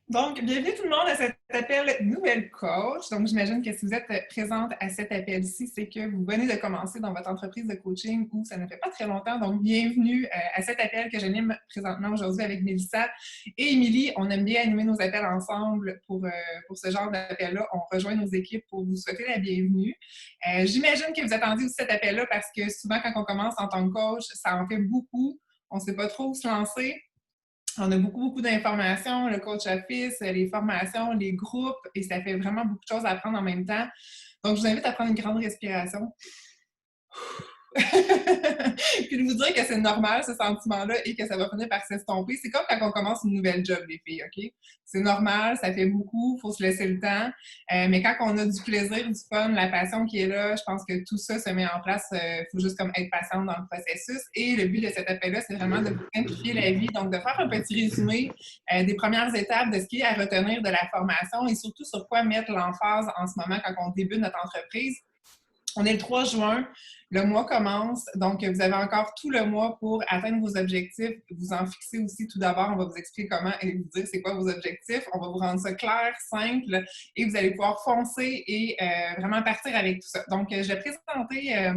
Donc, bienvenue tout le monde à cet appel Nouvelle Coach. Donc, j'imagine que si vous êtes présente à cet appel-ci, c'est que vous venez de commencer dans votre entreprise de coaching ou ça ne fait pas très longtemps. Donc, bienvenue à cet appel que j'anime présentement aujourd'hui avec Mélissa et Émilie. On aime bien animer nos appels ensemble pour ce genre d'appel-là. On rejoint nos équipes pour vous souhaiter la bienvenue. J'imagine que vous attendez aussi cet appel-là parce que souvent, quand on commence en tant que coach, ça en fait beaucoup. On ne sait pas trop où se lancer. On a beaucoup d'informations, le coach office, les formations, les groupes, et ça fait vraiment beaucoup de choses à apprendre en même temps. Donc, je vous invite à prendre une grande respiration. Puis de vous dire que c'est normal, ce sentiment-là, et que ça va finir par s'estomper. C'est comme quand on commence une nouvelle job, les filles, OK? C'est normal, ça fait beaucoup, il faut se laisser le temps. Mais quand on a du plaisir, du fun, la passion qui est là, je pense que tout ça se met en place. Il faut juste comme être patiente dans le processus. Et le but de cet appel-là, c'est vraiment de vous simplifier la vie. Donc, de faire un petit résumé des premières étapes de ce qui est à retenir de la formation et surtout sur quoi mettre l'emphase en ce moment quand on débute notre entreprise. On est le 3 juin, le mois commence, donc vous avez encore tout le mois pour atteindre vos objectifs. Vous en fixez aussi tout d'abord, on va vous expliquer comment et vous dire c'est quoi vos objectifs. On va vous rendre ça clair, simple et vous allez pouvoir foncer et vraiment partir avec tout ça. Donc, je vais présenter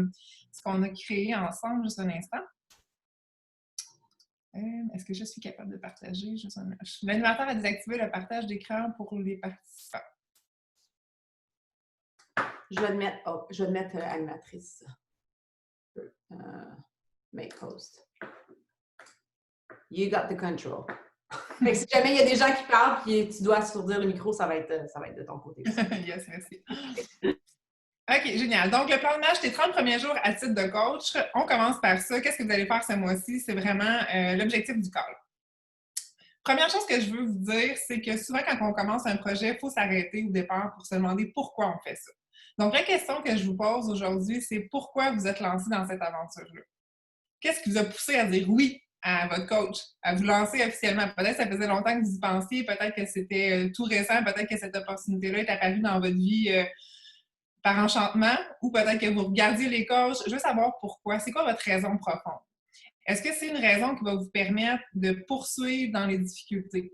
ce qu'on a créé ensemble juste un instant. Est-ce que je suis capable de partager? L'animateur a désactivé le partage d'écran pour les participants. Je vais te mettre animatrice. Make host. You got the control. Fait que si jamais il y a des gens qui parlent et tu dois assourdir le micro, ça va être de ton côté. Yes, merci. OK, génial. Donc, le plan de match, tes 30 premiers jours à titre de coach, on commence par ça. Qu'est-ce que vous allez faire ce mois-ci? C'est vraiment l'objectif du call. Première chose que je veux vous dire, c'est que souvent, quand on commence un projet, il faut s'arrêter au départ pour se demander pourquoi on fait ça. Donc, la question que je vous pose aujourd'hui, c'est pourquoi vous êtes lancé dans cette aventure-là? Qu'est-ce qui vous a poussé à dire oui à votre coach, à vous lancer officiellement? Peut-être que ça faisait longtemps que vous y pensiez, peut-être que c'était tout récent, peut-être que cette opportunité-là est apparue dans votre vie par enchantement, ou peut-être que vous regardiez les coachs. Je veux savoir pourquoi. C'est quoi votre raison profonde? Est-ce que c'est une raison qui va vous permettre de poursuivre dans les difficultés?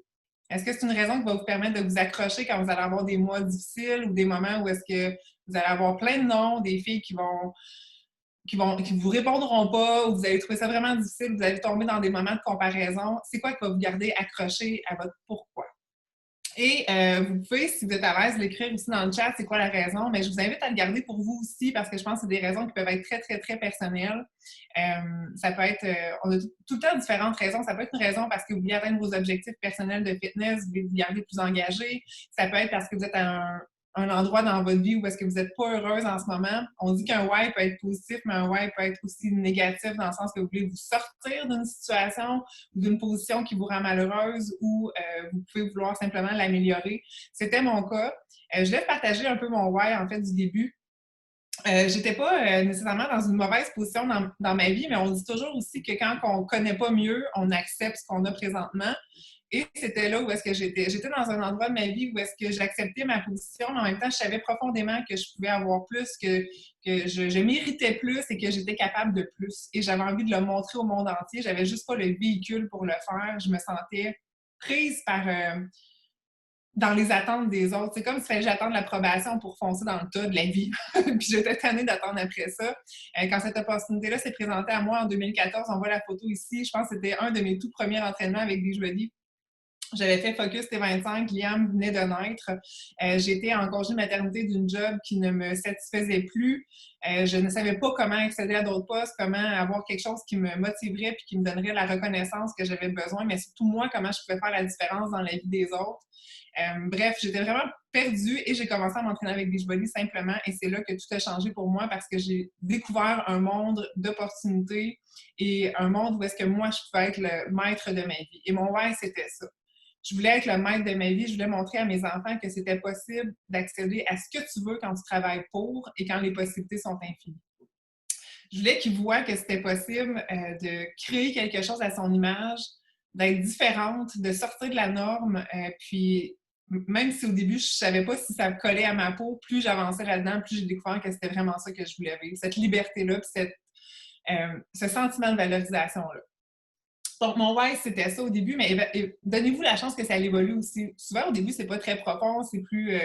Est-ce que c'est une raison qui va vous permettre de vous accrocher quand vous allez avoir des mois difficiles ou des moments où est-ce que vous allez avoir plein de noms, des filles qui vous répondront pas, ou vous allez trouver ça vraiment difficile, vous allez tomber dans des moments de comparaison? C'est quoi qui va vous garder accroché à votre pourquoi? Et vous pouvez, si vous êtes à l'aise, l'écrire aussi dans le chat, c'est quoi la raison, mais je vous invite à le garder pour vous aussi parce que je pense que c'est des raisons qui peuvent être très personnelles. Ça peut être, on a tout le temps différentes raisons. Ça peut être une raison parce que vous voulez atteindre vos objectifs personnels de fitness, vous voulez vous garder plus engagé. Ça peut être parce que vous êtes à un endroit dans votre vie où est-ce que vous n'êtes pas heureuse en ce moment. On dit qu'un why peut être positif, mais un why peut être aussi négatif dans le sens que vous voulez vous sortir d'une situation ou d'une position qui vous rend malheureuse ou vous pouvez vouloir simplement l'améliorer. C'était mon cas. Je vais partager un peu mon why en fait du début. J'étais pas nécessairement dans une mauvaise position dans ma vie, mais on dit toujours aussi que quand on connaît pas mieux, on accepte ce qu'on a présentement. Et c'était là où est-ce que j'étais. J'étais dans un endroit de ma vie où est-ce que j'acceptais ma position, mais en même temps, je savais profondément que je pouvais avoir plus, que je méritais plus et que j'étais capable de plus. Et j'avais envie de le montrer au monde entier. J'avais juste pas le véhicule pour le faire. Je me sentais prise dans les attentes des autres. C'est comme si j'attendre l'approbation pour foncer dans le tas de la vie. Puis j'étais tannée d'attendre après ça. Quand cette opportunité-là s'est présentée à moi en 2014, on voit la photo ici. Je pense que c'était un de mes tout premiers entraînements avec des joelies. J'avais fait Focus T25, Liam venait de naître. J'étais en congé maternité d'une job qui ne me satisfaisait plus. Je ne savais pas comment accéder à d'autres postes, comment avoir quelque chose qui me motiverait puis qui me donnerait la reconnaissance que j'avais besoin, mais surtout moi, comment je pouvais faire la différence dans la vie des autres. Bref, j'étais vraiment perdue et j'ai commencé à m'entraîner avec Beachbody simplement et c'est là que tout a changé pour moi parce que j'ai découvert un monde d'opportunités et un monde où est-ce que moi, je pouvais être le maître de ma vie. Et mon why, c'était ça. Je voulais être le maître de ma vie. Je voulais montrer à mes enfants que c'était possible d'accéder à ce que tu veux quand tu travailles pour et quand les possibilités sont infinies. Je voulais qu'ils voient que c'était possible de créer quelque chose à son image, d'être différente, de sortir de la norme. Puis, même si au début, je ne savais pas si ça me collait à ma peau, plus j'avançais là-dedans, plus j'ai découvert que c'était vraiment ça que je voulais vivre. Cette liberté-là, puis ce sentiment de valorisation-là. Donc, mon why, c'était ça au début, mais donnez-vous la chance que ça évolue aussi. Souvent, au début, c'est pas très profond, c'est plus...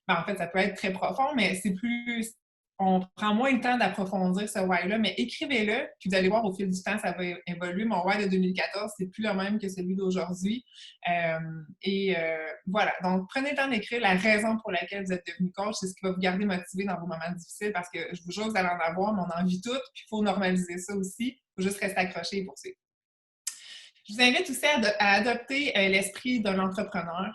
en fait, ça peut être très profond, mais c'est plus... On prend moins le temps d'approfondir ce why-là, mais écrivez-le, puis vous allez voir au fil du temps, ça va évoluer. Mon why de 2014, c'est plus le même que celui d'aujourd'hui. Voilà. Donc, prenez le temps d'écrire la raison pour laquelle vous êtes devenu coach. C'est ce qui va vous garder motivé dans vos moments difficiles, parce que je vous jure que vous allez en avoir, mais on en vit toutes, puis il faut normaliser ça aussi. Il faut juste rester accroché et poursuivre. Je vous invite aussi à adopter l'esprit d'un entrepreneur,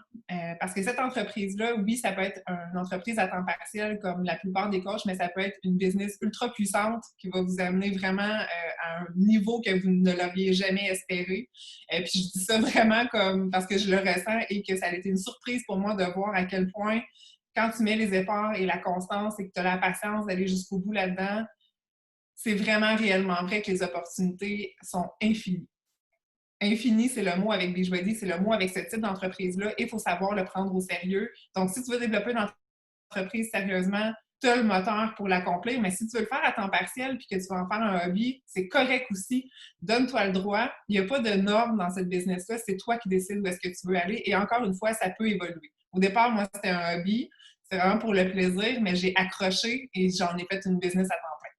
parce que cette entreprise-là, oui, ça peut être une entreprise à temps partiel comme la plupart des coachs, mais ça peut être une business ultra puissante qui va vous amener vraiment à un niveau que vous ne l'auriez jamais espéré. Puis je dis ça vraiment comme parce que je le ressens et que ça a été une surprise pour moi de voir à quel point, quand tu mets les efforts et la constance et que tu as la patience d'aller jusqu'au bout là-dedans, c'est vraiment réellement vrai que les opportunités sont infinies. Infini, c'est le mot avec Beachbody, c'est le mot avec ce type d'entreprise-là, et il faut savoir le prendre au sérieux. Donc, si tu veux développer une entreprise sérieusement, tu as le moteur pour l'accomplir, mais si tu veux le faire à temps partiel puis que tu veux en faire un hobby, c'est correct aussi. Donne-toi le droit. Il n'y a pas de normes dans cette business-là, c'est toi qui décides où est-ce que tu veux aller, et encore une fois, ça peut évoluer. Au départ, moi, c'était un hobby, c'est vraiment pour le plaisir, mais j'ai accroché et j'en ai fait une business à temps plein.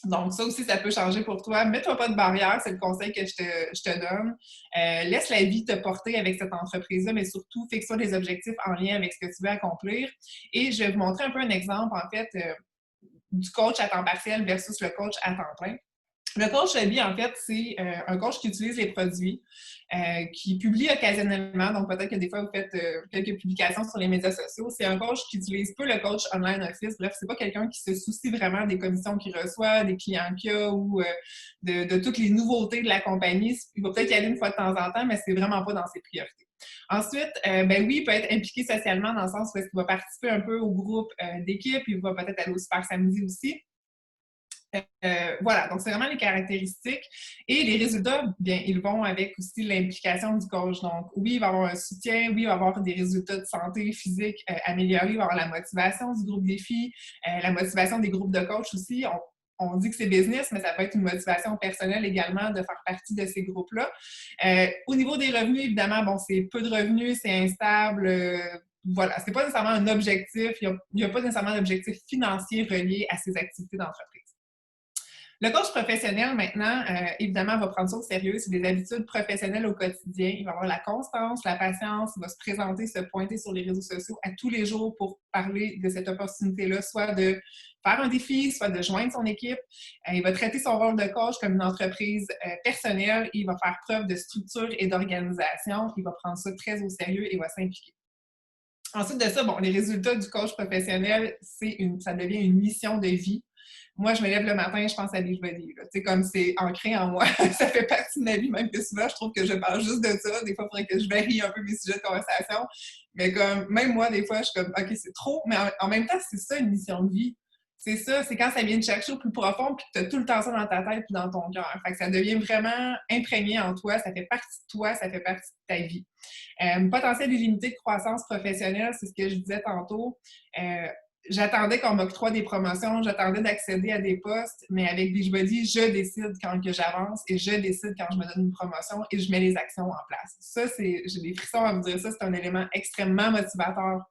Donc, ça aussi, ça peut changer pour toi. Mets-toi pas de barrière, c'est le conseil que je te donne. Laisse la vie te porter avec cette entreprise-là, mais surtout, fixe-toi des objectifs en lien avec ce que tu veux accomplir. Et je vais vous montrer un peu un exemple, en fait, du coach à temps partiel versus le coach à temps plein. Le coach hobby, en fait, c'est un coach qui utilise les produits, qui publie occasionnellement. Donc, peut-être que des fois, vous faites quelques publications sur les médias sociaux. C'est un coach qui utilise peu le coach online office. Bref, c'est pas quelqu'un qui se soucie vraiment des commissions qu'il reçoit, des clients qu'il a ou de toutes les nouveautés de la compagnie. Il va peut-être y aller une fois de temps en temps, mais c'est vraiment pas dans ses priorités. Ensuite, ben oui, il peut être impliqué socialement dans le sens où il va participer un peu au groupe d'équipe. Il va peut-être aller au Super Samedi aussi. Voilà, donc c'est vraiment les caractéristiques. Et les résultats, bien, ils vont avec aussi l'implication du coach. Donc, oui, il va y avoir un soutien, oui, il va y avoir des résultats de santé physique améliorés, il va y avoir la motivation du groupe défi, la motivation des groupes de coach aussi. On dit que c'est business, mais ça peut être une motivation personnelle également de faire partie de ces groupes-là. Au niveau des revenus, évidemment, bon, c'est peu de revenus, c'est instable. Voilà, c'est pas nécessairement un objectif, il n'y a pas nécessairement d'objectif financier relié à ces activités d'entreprise. Le coach professionnel, maintenant, évidemment, va prendre ça au sérieux. C'est des habitudes professionnelles au quotidien. Il va avoir la constance, la patience. Il va se présenter, se pointer sur les réseaux sociaux à tous les jours pour parler de cette opportunité-là, soit de faire un défi, soit de joindre son équipe. Il va traiter son rôle de coach comme une entreprise personnelle. Il va faire preuve de structure et d'organisation. Il va prendre ça très au sérieux et va s'impliquer. Ensuite de ça, bon, les résultats du coach professionnel, ça devient une mission de vie. Moi, je me lève le matin, je pense à Beachbody. C'est comme c'est ancré en moi. Ça fait partie de ma vie, même que souvent, je trouve que je parle juste de ça. Des fois, il faudrait que je varie un peu mes sujets de conversation. Mais comme, même moi, des fois, je suis comme, OK, c'est trop. Mais en même temps, c'est ça, une mission de vie. C'est ça, c'est quand ça vient de chercher au plus profond, puis que tu as tout le temps ça dans ta tête puis dans ton cœur. Fait que ça devient vraiment imprégné en toi, ça fait partie de toi, ça fait partie de ta vie. Potentiel illimité de croissance professionnelle, c'est ce que je disais tantôt. J'attendais qu'on m'octroie des promotions, j'attendais d'accéder à des postes, mais avec Beachbody, je décide quand que j'avance et je décide quand je me donne une promotion et je mets les actions en place. Ça, j'ai des frissons à vous dire ça, c'est un élément extrêmement motivateur.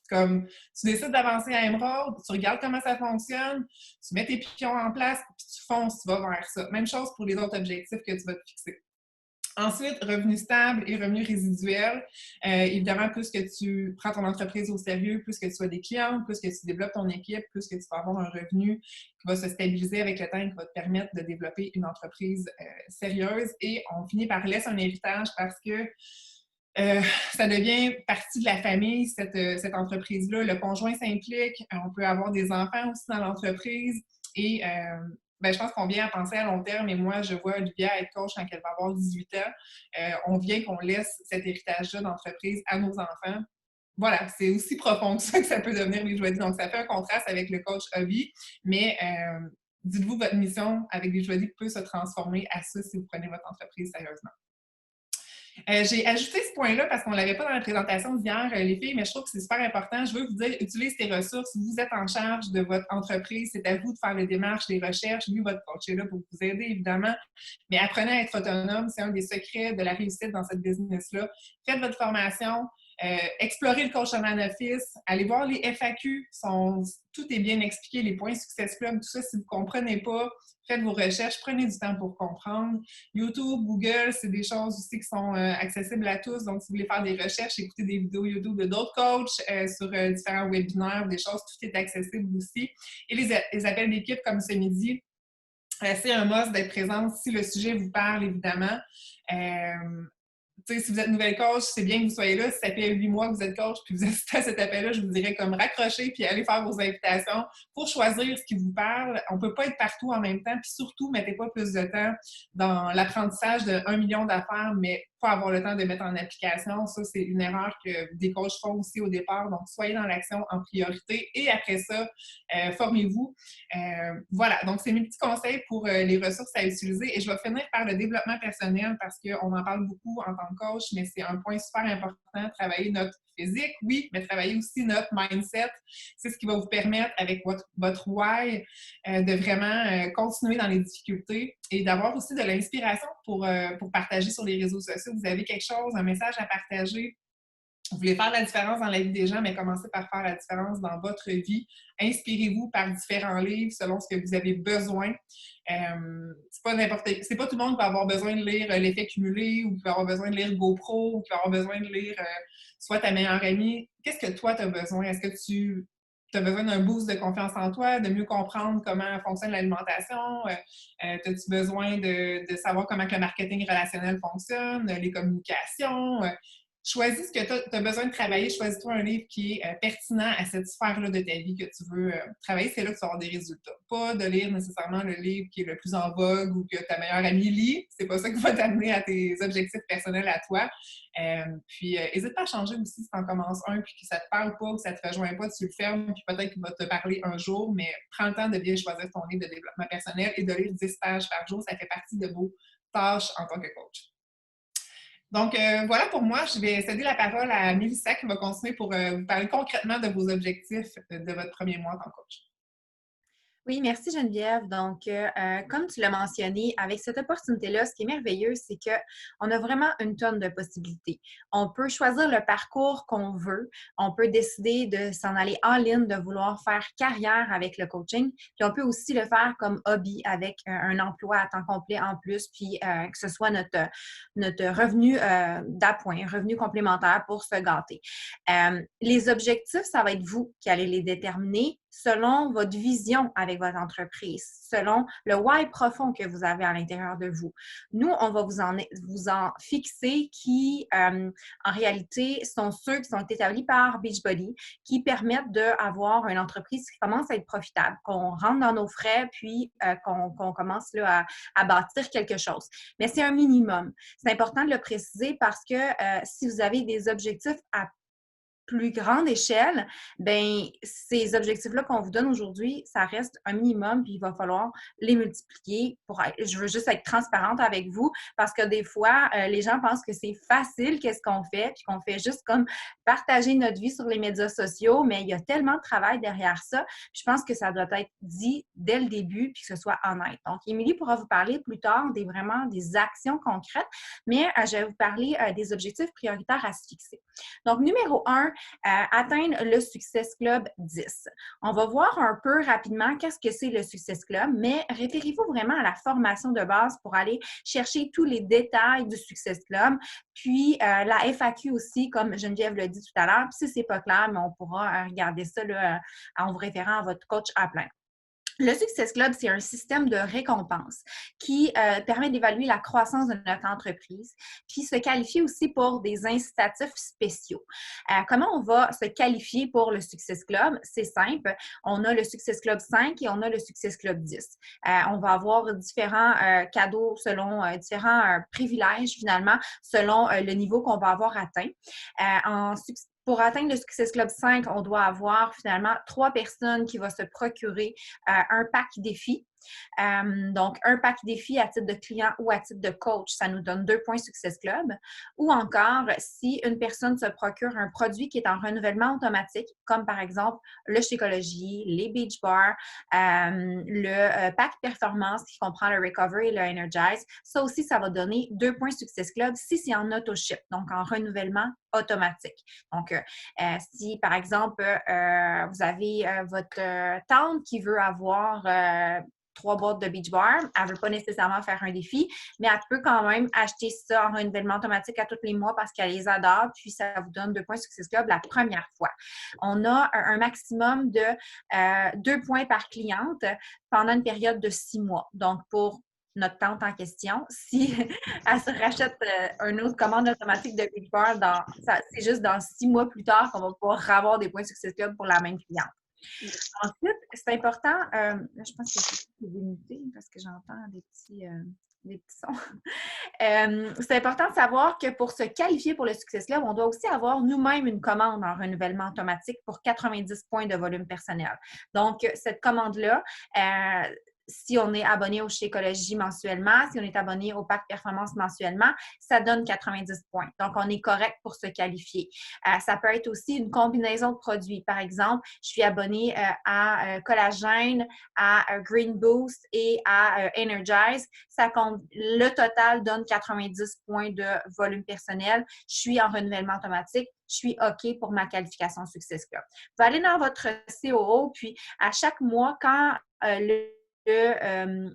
Comme, tu décides d'avancer à Emerald, tu regardes comment ça fonctionne, tu mets tes pions en place, puis tu fonces, tu vas vers ça. Même chose pour les autres objectifs que tu vas te fixer. Ensuite, revenus stables et revenus résiduels. Évidemment, plus que tu prends ton entreprise au sérieux, plus que tu as des clients, plus que tu développes ton équipe, plus que tu vas avoir un revenu qui va se stabiliser avec le temps et qui va te permettre de développer une entreprise sérieuse. Et on finit par laisser un héritage parce que ça devient partie de la famille, cette entreprise-là. Le conjoint s'implique, on peut avoir des enfants aussi dans l'entreprise et je pense qu'on vient à penser à long terme et moi, je vois Olivia être coach quand elle va avoir 18 ans. On vient qu'on laisse cet héritage-là d'entreprise à nos enfants. Voilà, c'est aussi profond que ça peut devenir Beachbody. Donc, ça fait un contraste avec le coach hobby, mais dites-vous, votre mission avec Beachbody peut se transformer à ça si vous prenez votre entreprise sérieusement. J'ai ajouté ce point-là parce qu'on ne l'avait pas dans la présentation d'hier, les filles, mais je trouve que c'est super important. Je veux vous dire, utilisez tes ressources. Vous êtes en charge de votre entreprise. C'est à vous de faire les démarches, les recherches. Lui, votre coach est là pour vous aider, évidemment. Mais apprenez à être autonome. C'est un des secrets de la réussite dans cette business-là. Faites votre formation. Explorez le Coach Online Office, allez voir les FAQ, tout est bien expliqué, les points Success Club, tout ça, si vous ne comprenez pas, faites vos recherches, prenez du temps pour comprendre. YouTube, Google, c'est des choses aussi qui sont accessibles à tous, donc si vous voulez faire des recherches, écoutez des vidéos YouTube de d'autres coachs sur différents webinaires, des choses, tout est accessible aussi. Et les appels d'équipe comme ce midi, c'est un must d'être présente si le sujet vous parle, évidemment. Si vous êtes nouvelle coach, c'est bien que vous soyez là. Si ça fait 8 mois que vous êtes coach puis vous assistez à cet appel-là, je vous dirais comme raccrocher puis aller faire vos invitations pour choisir ce qui vous parle. On ne peut pas être partout en même temps. Puis surtout, mettez pas plus de temps dans l'apprentissage de 1 million d'affaires, mais pas avoir le temps de mettre en application. Ça, c'est une erreur que des coachs font aussi au départ. Donc, soyez dans l'action en priorité et après ça, formez-vous. Voilà, donc c'est mes petits conseils pour les ressources à utiliser. Et je vais finir par le développement personnel parce qu'on en parle beaucoup en tant que coach, mais c'est un point super important, travailler notre physique, oui, mais travailler aussi notre mindset. C'est ce qui va vous permettre, avec votre why, de vraiment continuer dans les difficultés et d'avoir aussi de l'inspiration pour partager sur les réseaux sociaux. Vous avez quelque chose, un message à partager. Vous voulez faire la différence dans la vie des gens, mais commencez par faire la différence dans votre vie. Inspirez-vous par différents livres selon ce que vous avez besoin. C'est pas tout le monde qui va avoir besoin de lire L'effet cumulé ou qui va avoir besoin de lire GoPro ou qui va avoir besoin de lire soit ta meilleure amie. Qu'est-ce que toi, tu as besoin? Est-ce que tu as besoin d'un boost de confiance en toi, de mieux comprendre comment fonctionne l'alimentation? As-tu besoin de savoir comment que le marketing relationnel fonctionne, les communications? Choisis ce que tu as besoin de travailler. Choisis-toi un livre qui est pertinent à cette sphère-là de ta vie que tu veux travailler. C'est là que tu vas avoir des résultats. Pas de lire nécessairement le livre qui est le plus en vogue ou que ta meilleure amie lit. C'est pas ça qui va t'amener à tes objectifs personnels à toi. Puis, n'hésite pas à changer aussi si tu en commences un puis que ça te parle pas ou que ça te rejoint pas, tu le fermes puis peut-être qu'il va te parler un jour, mais prends le temps de bien choisir ton livre de développement personnel et de lire 10 pages par jour. Ça fait partie de vos tâches en tant que coach. Donc, voilà pour moi. Je vais céder la parole à Mélissa qui va continuer pour vous parler concrètement de vos objectifs de votre premier mois en tant que coach. Oui, merci Geneviève. Donc, comme tu l'as mentionné, avec cette opportunité-là, ce qui est merveilleux, c'est qu'on a vraiment une tonne de possibilités. On peut choisir le parcours qu'on veut. On peut décider de s'en aller en ligne, de vouloir faire carrière avec le coaching. Puis, on peut aussi le faire comme hobby avec un emploi à temps complet en plus, puis que ce soit notre revenu d'appoint, un revenu complémentaire pour se gâter. Les objectifs, ça va être vous qui allez les déterminer selon votre vision avec votre entreprise, selon le why profond que vous avez à l'intérieur de vous. Nous, on va vous en fixer qui, en réalité, sont ceux qui sont établis par Beachbody, qui permettent d'avoir une entreprise qui commence à être profitable, qu'on rentre dans nos frais, puis qu'on commence là, à bâtir quelque chose. Mais c'est un minimum. C'est important de le préciser parce que si vous avez des objectifs à plus grande échelle, bien, ces objectifs-là qu'on vous donne aujourd'hui, ça reste un minimum, puis il va falloir les multiplier je veux juste être transparente avec vous, parce que des fois, les gens pensent que c'est facile, qu'est-ce qu'on fait, puis qu'on fait juste comme partager notre vie sur les médias sociaux, mais il y a tellement de travail derrière ça, puis je pense que ça doit être dit dès le début, puis que ce soit honnête. Donc, Émilie pourra vous parler plus tard vraiment des actions concrètes, mais je vais vous parler des objectifs prioritaires à se fixer. Donc, numéro 1, atteindre le Success Club 10. On va voir un peu rapidement qu'est-ce que c'est le Success Club, mais référez-vous vraiment à la formation de base pour aller chercher tous les détails du Success Club, puis la FAQ aussi, comme Geneviève l'a dit tout à l'heure, puis si ce n'est pas clair, mais on pourra regarder ça là, en vous référant à votre coach à plein. Le Success Club, c'est un système de récompense qui permet d'évaluer la croissance de notre entreprise, puis se qualifier aussi pour des incitatifs spéciaux. Comment on va se qualifier pour le Success Club? C'est simple. On a le Success Club 5 et on a le Success Club 10. On va avoir différents cadeaux selon différents privilèges, finalement, selon le niveau qu'on va avoir atteint. Pour atteindre le Success Club 5, on doit avoir finalement 3 personnes qui vont se procurer un pack défi. Donc, un pack défi à titre de client ou à titre de coach, ça nous donne 2 points Success Club. Ou encore, si une personne se procure un produit qui est en renouvellement automatique, comme par exemple le Shakeology, les Beach Bars, le pack performance qui comprend le Recovery et le Energize, ça aussi, ça va donner 2 points Success Club si c'est en auto-ship, donc en renouvellement automatique. Donc, si, par exemple, vous avez votre tante qui veut avoir 3 boîtes de Beach Bar, elle ne veut pas nécessairement faire un défi, mais elle peut quand même acheter ça en renouvellement automatique à tous les mois parce qu'elle les adore, puis ça vous donne 2 points Success Club la première fois. On a un maximum de 2 points par cliente pendant une période de 6 mois. Donc, pour notre tante en question, si elle se rachète une autre commande automatique de Beach Bar, c'est juste dans 6 mois plus tard qu'on va pouvoir avoir des points Success Club pour la même cliente. Ensuite, c'est important, je pense que c'est limité parce que j'entends des petits sons. C'est important de savoir que pour se qualifier pour le Success Club, on doit aussi avoir nous-mêmes une commande en renouvellement automatique pour 90 points de volume personnel. Donc, cette commande-là, si on est abonné au Shakeology mensuellement, si on est abonné au pack performance mensuellement, ça donne 90 points. Donc, on est correct pour se qualifier. Ça peut être aussi une combinaison de produits. Par exemple, je suis abonnée à Collagène, à Green Boost et à Energize. Le total donne 90 points de volume personnel. Je suis en renouvellement automatique. Je suis OK pour ma qualification Success Club. Vous allez dans votre COO, puis à chaque mois, quand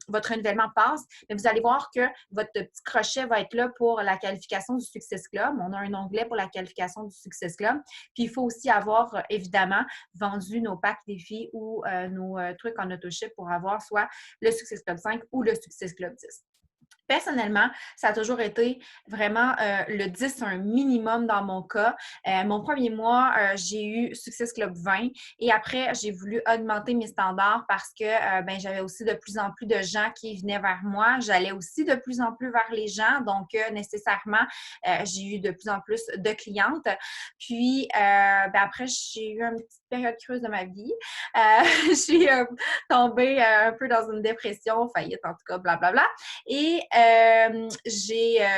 votre renouvellement passe, mais vous allez voir que votre petit crochet va être là pour la qualification du Success Club. On a un onglet pour la qualification du Success Club. Puis, il faut aussi avoir, évidemment, vendu nos packs défis ou nos trucs en auto-ship pour avoir soit le Success Club 5 ou le Success Club 10. Personnellement, ça a toujours été vraiment le 10, un minimum dans mon cas. Mon premier mois, j'ai eu Success Club 20 et après, j'ai voulu augmenter mes standards parce que j'avais aussi de plus en plus de gens qui venaient vers moi. J'allais aussi de plus en plus vers les gens, donc nécessairement, j'ai eu de plus en plus de clientes. Puis, après, j'ai eu une petite période creuse de ma vie. Je suis tombée un peu dans une dépression, faillite en tout cas, blablabla. Et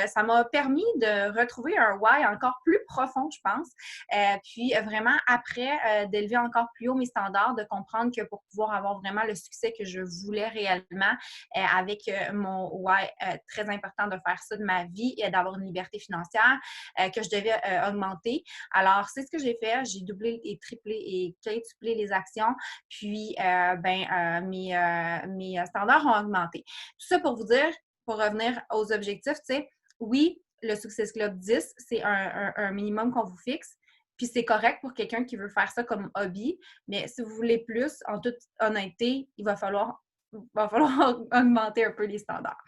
ça m'a permis de retrouver un why encore plus profond, je pense. Puis vraiment, après, d'élever encore plus haut mes standards, de comprendre que pour pouvoir avoir vraiment le succès que je voulais réellement avec mon why très important de faire ça de ma vie et d'avoir une liberté financière que je devais augmenter. Alors, c'est ce que j'ai fait. J'ai doublé et triplé et quintuplé les actions. Puis, mes standards ont augmenté. Tout ça pour vous dire, pour revenir aux objectifs, tu sais, oui, le Success Club 10, c'est un minimum qu'on vous fixe. Puis c'est correct pour quelqu'un qui veut faire ça comme hobby. Mais si vous voulez plus, en toute honnêteté, il va falloir augmenter un peu les standards.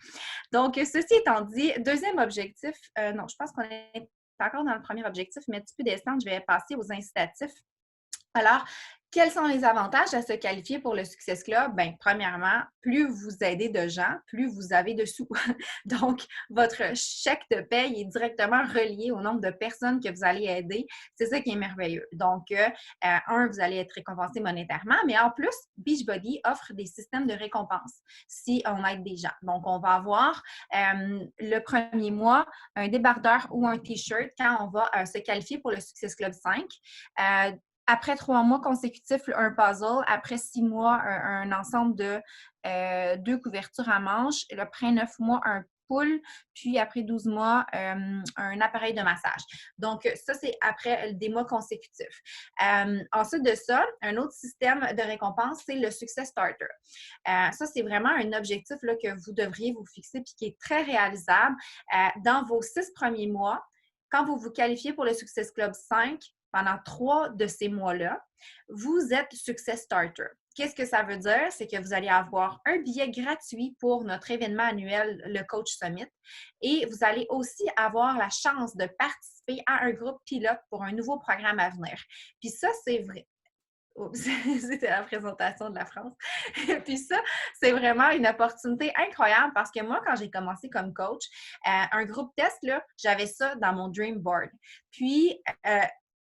Donc, ceci étant dit, deuxième objectif, non, je pense qu'on est encore dans le premier objectif, mais tu peux descendre, je vais passer aux incitatifs. Alors, quels sont les avantages à se qualifier pour le Success Club? Bien, premièrement, plus vous aidez de gens, plus vous avez de sous. Donc, votre chèque de paye est directement relié au nombre de personnes que vous allez aider. C'est ça qui est merveilleux. Donc, vous allez être récompensé monétairement, mais en plus, Beachbody offre des systèmes de récompense si on aide des gens. Donc, on va avoir le premier mois un débardeur ou un T-shirt quand on va se qualifier pour le Success Club 5. Après 3 mois consécutifs, un puzzle. Après 6 mois, un ensemble de 2 couvertures à manches. Et après 9 mois, un pool. Puis après 12 mois, un appareil de massage. Donc, ça, c'est après des mois consécutifs. Ensuite de ça, un autre système de récompense, c'est le Success Starter. Ça, c'est vraiment un objectif là, que vous devriez vous fixer puis qui est très réalisable. Dans vos 6 premiers mois, quand vous vous qualifiez pour le Success Club 5, pendant 3 de ces mois-là, vous êtes Success Starter. Qu'est-ce que ça veut dire? C'est que vous allez avoir un billet gratuit pour notre événement annuel, le Coach Summit, et vous allez aussi avoir la chance de participer à un groupe pilote pour un nouveau programme à venir. Puis ça, c'est vrai. C'était la présentation de la France. Puis ça, c'est vraiment une opportunité incroyable parce que moi, quand j'ai commencé comme coach, un groupe test, là, j'avais ça dans mon Dream Board. Puis,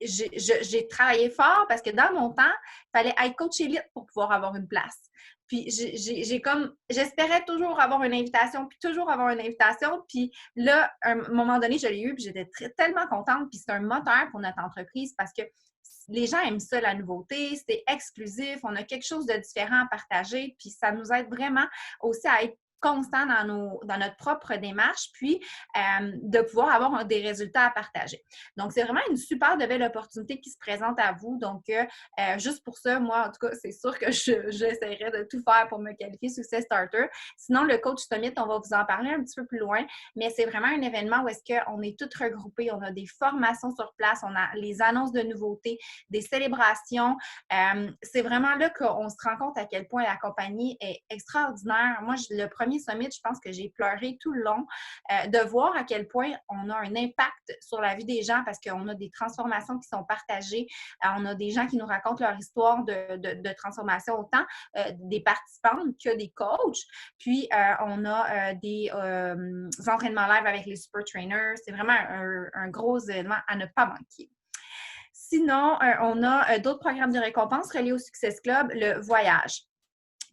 j'ai travaillé fort parce que dans mon temps, il fallait être coach élite pour pouvoir avoir une place. Puis j'espérais toujours avoir une invitation, puis toujours avoir une invitation. Puis là, à un moment donné, je l'ai eu, puis j'étais tellement contente. Puis c'est un moteur pour notre entreprise parce que les gens aiment ça, la nouveauté, c'est exclusif, on a quelque chose de différent à partager, puis ça nous aide vraiment aussi à être constant dans notre propre démarche, puis de pouvoir avoir des résultats à partager. Donc, c'est vraiment une super de belle opportunité qui se présente à vous. Donc, juste pour ça, moi, en tout cas, c'est sûr que j'essaierai de tout faire pour me qualifier Success Starter. Sinon, le Coach Summit, on va vous en parler un petit peu plus loin, mais c'est vraiment un événement où est-ce qu'on est tous regroupés, on a des formations sur place, on a les annonces de nouveautés, des célébrations. C'est vraiment là qu'on se rend compte à quel point la compagnie est extraordinaire. Moi, le premier summit, je pense que j'ai pleuré tout le long de voir à quel point on a un impact sur la vie des gens parce qu'on a des transformations qui sont partagées. On a des gens qui nous racontent leur histoire de transformation, autant des participantes que des coachs. Puis, on a des entraînements live avec les super trainers. C'est vraiment un gros événement à ne pas manquer. Sinon, on a d'autres programmes de récompense reliés au Success Club, le voyage.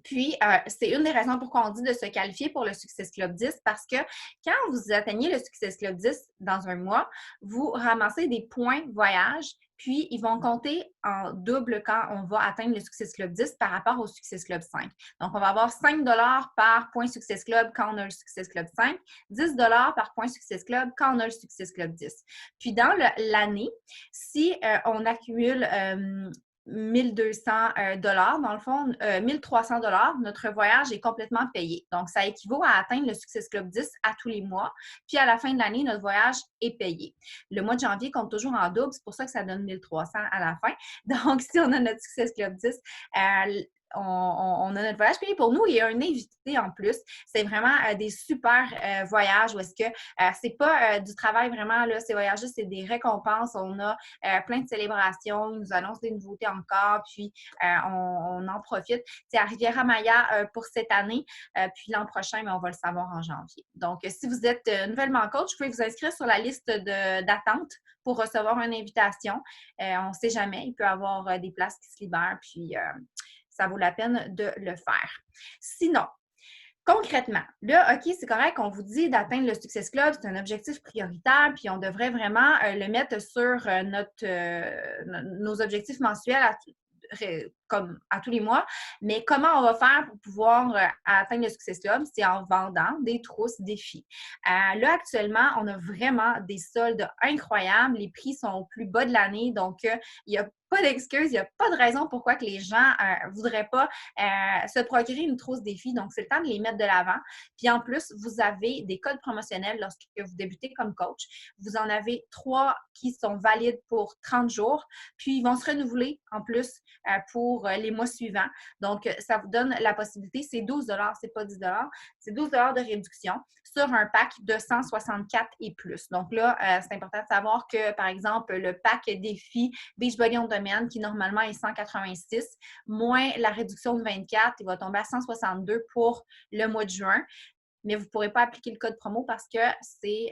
Puis, c'est une des raisons pourquoi on dit de se qualifier pour le Success Club 10 parce que quand vous atteignez le Success Club 10 dans un mois, vous ramassez des points voyage, puis ils vont compter en double quand on va atteindre le Success Club 10 par rapport au Success Club 5. Donc, on va avoir 5 $ par point Success Club quand on a le Success Club 5, 10 $ par point Success Club quand on a le Success Club 10. Puis, dans l'année, si on accumule 1200 $, dans le fond, 1300 $, notre voyage est complètement payé. Donc, ça équivaut à atteindre le Success Club 10 à tous les mois. Puis, à la fin de l'année, notre voyage est payé. Le mois de janvier compte toujours en double. C'est pour ça que ça donne 1300 à la fin. Donc, si on a notre Success Club 10, on a notre voyage payé pour nous. Il y a un invité en plus. C'est vraiment des super voyages où est-ce que c'est pas du travail vraiment, là, ces voyages, c'est des récompenses. On a plein de célébrations. Ils nous annoncent des nouveautés encore, puis on en profite. C'est à Riviera-Maya pour cette année, puis l'an prochain, mais on va le savoir en janvier. Donc, si vous êtes nouvellement coach, vous pouvez vous inscrire sur la liste d'attente pour recevoir une invitation. On ne sait jamais, il peut y avoir des places qui se libèrent, puis ça vaut la peine de le faire. Sinon, concrètement, là, OK, c'est correct, on vous dit d'atteindre le Success Club, c'est un objectif prioritaire, puis on devrait vraiment le mettre sur nos objectifs mensuels comme à tous les mois. Mais comment on va faire pour pouvoir atteindre le Success Club? C'est en vendant des trousses défis. Là, actuellement, on a vraiment des soldes incroyables. Les prix sont au plus bas de l'année, donc il n'y a pas d'excuse, il n'y a pas de raison pourquoi que les gens ne voudraient pas se procurer une trousse défi. Donc, c'est le temps de les mettre de l'avant. Puis en plus, vous avez des codes promotionnels lorsque vous débutez comme coach. Vous en avez 3 qui sont valides pour 30 jours. Puis, ils vont se renouveler en plus pour les mois suivants. Donc, ça vous donne la possibilité, c'est 12 $, c'est pas 10 $, c'est 12 $ de réduction sur un pack de 164 et plus. Donc là, c'est important de savoir que, par exemple, le pack défi Beachbody On Demand, qui normalement est 186, moins la réduction de 24, il va tomber à 162 pour le mois de juin. Mais vous ne pourrez pas appliquer le code promo parce que c'est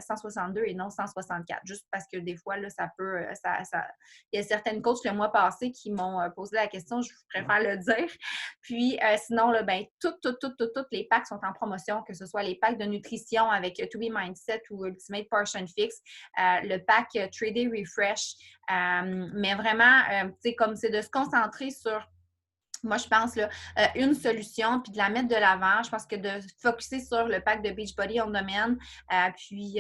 162 et non 164. Juste parce que des fois, là, ça peut... Il y a certaines coachs le mois passé qui m'ont posé la question, je préfère le dire. Puis sinon, là, ben, toutes les packs sont en promotion, que ce soit les packs de nutrition avec To Be Mindset ou Ultimate Portion Fix, le pack Trader Refresh. Mais vraiment, tu sais, comme c'est de se concentrer sur... Moi, je pense là, une solution, puis de la mettre de l'avant. Je pense que de focusser sur le pack de Beachbody On Demand, puis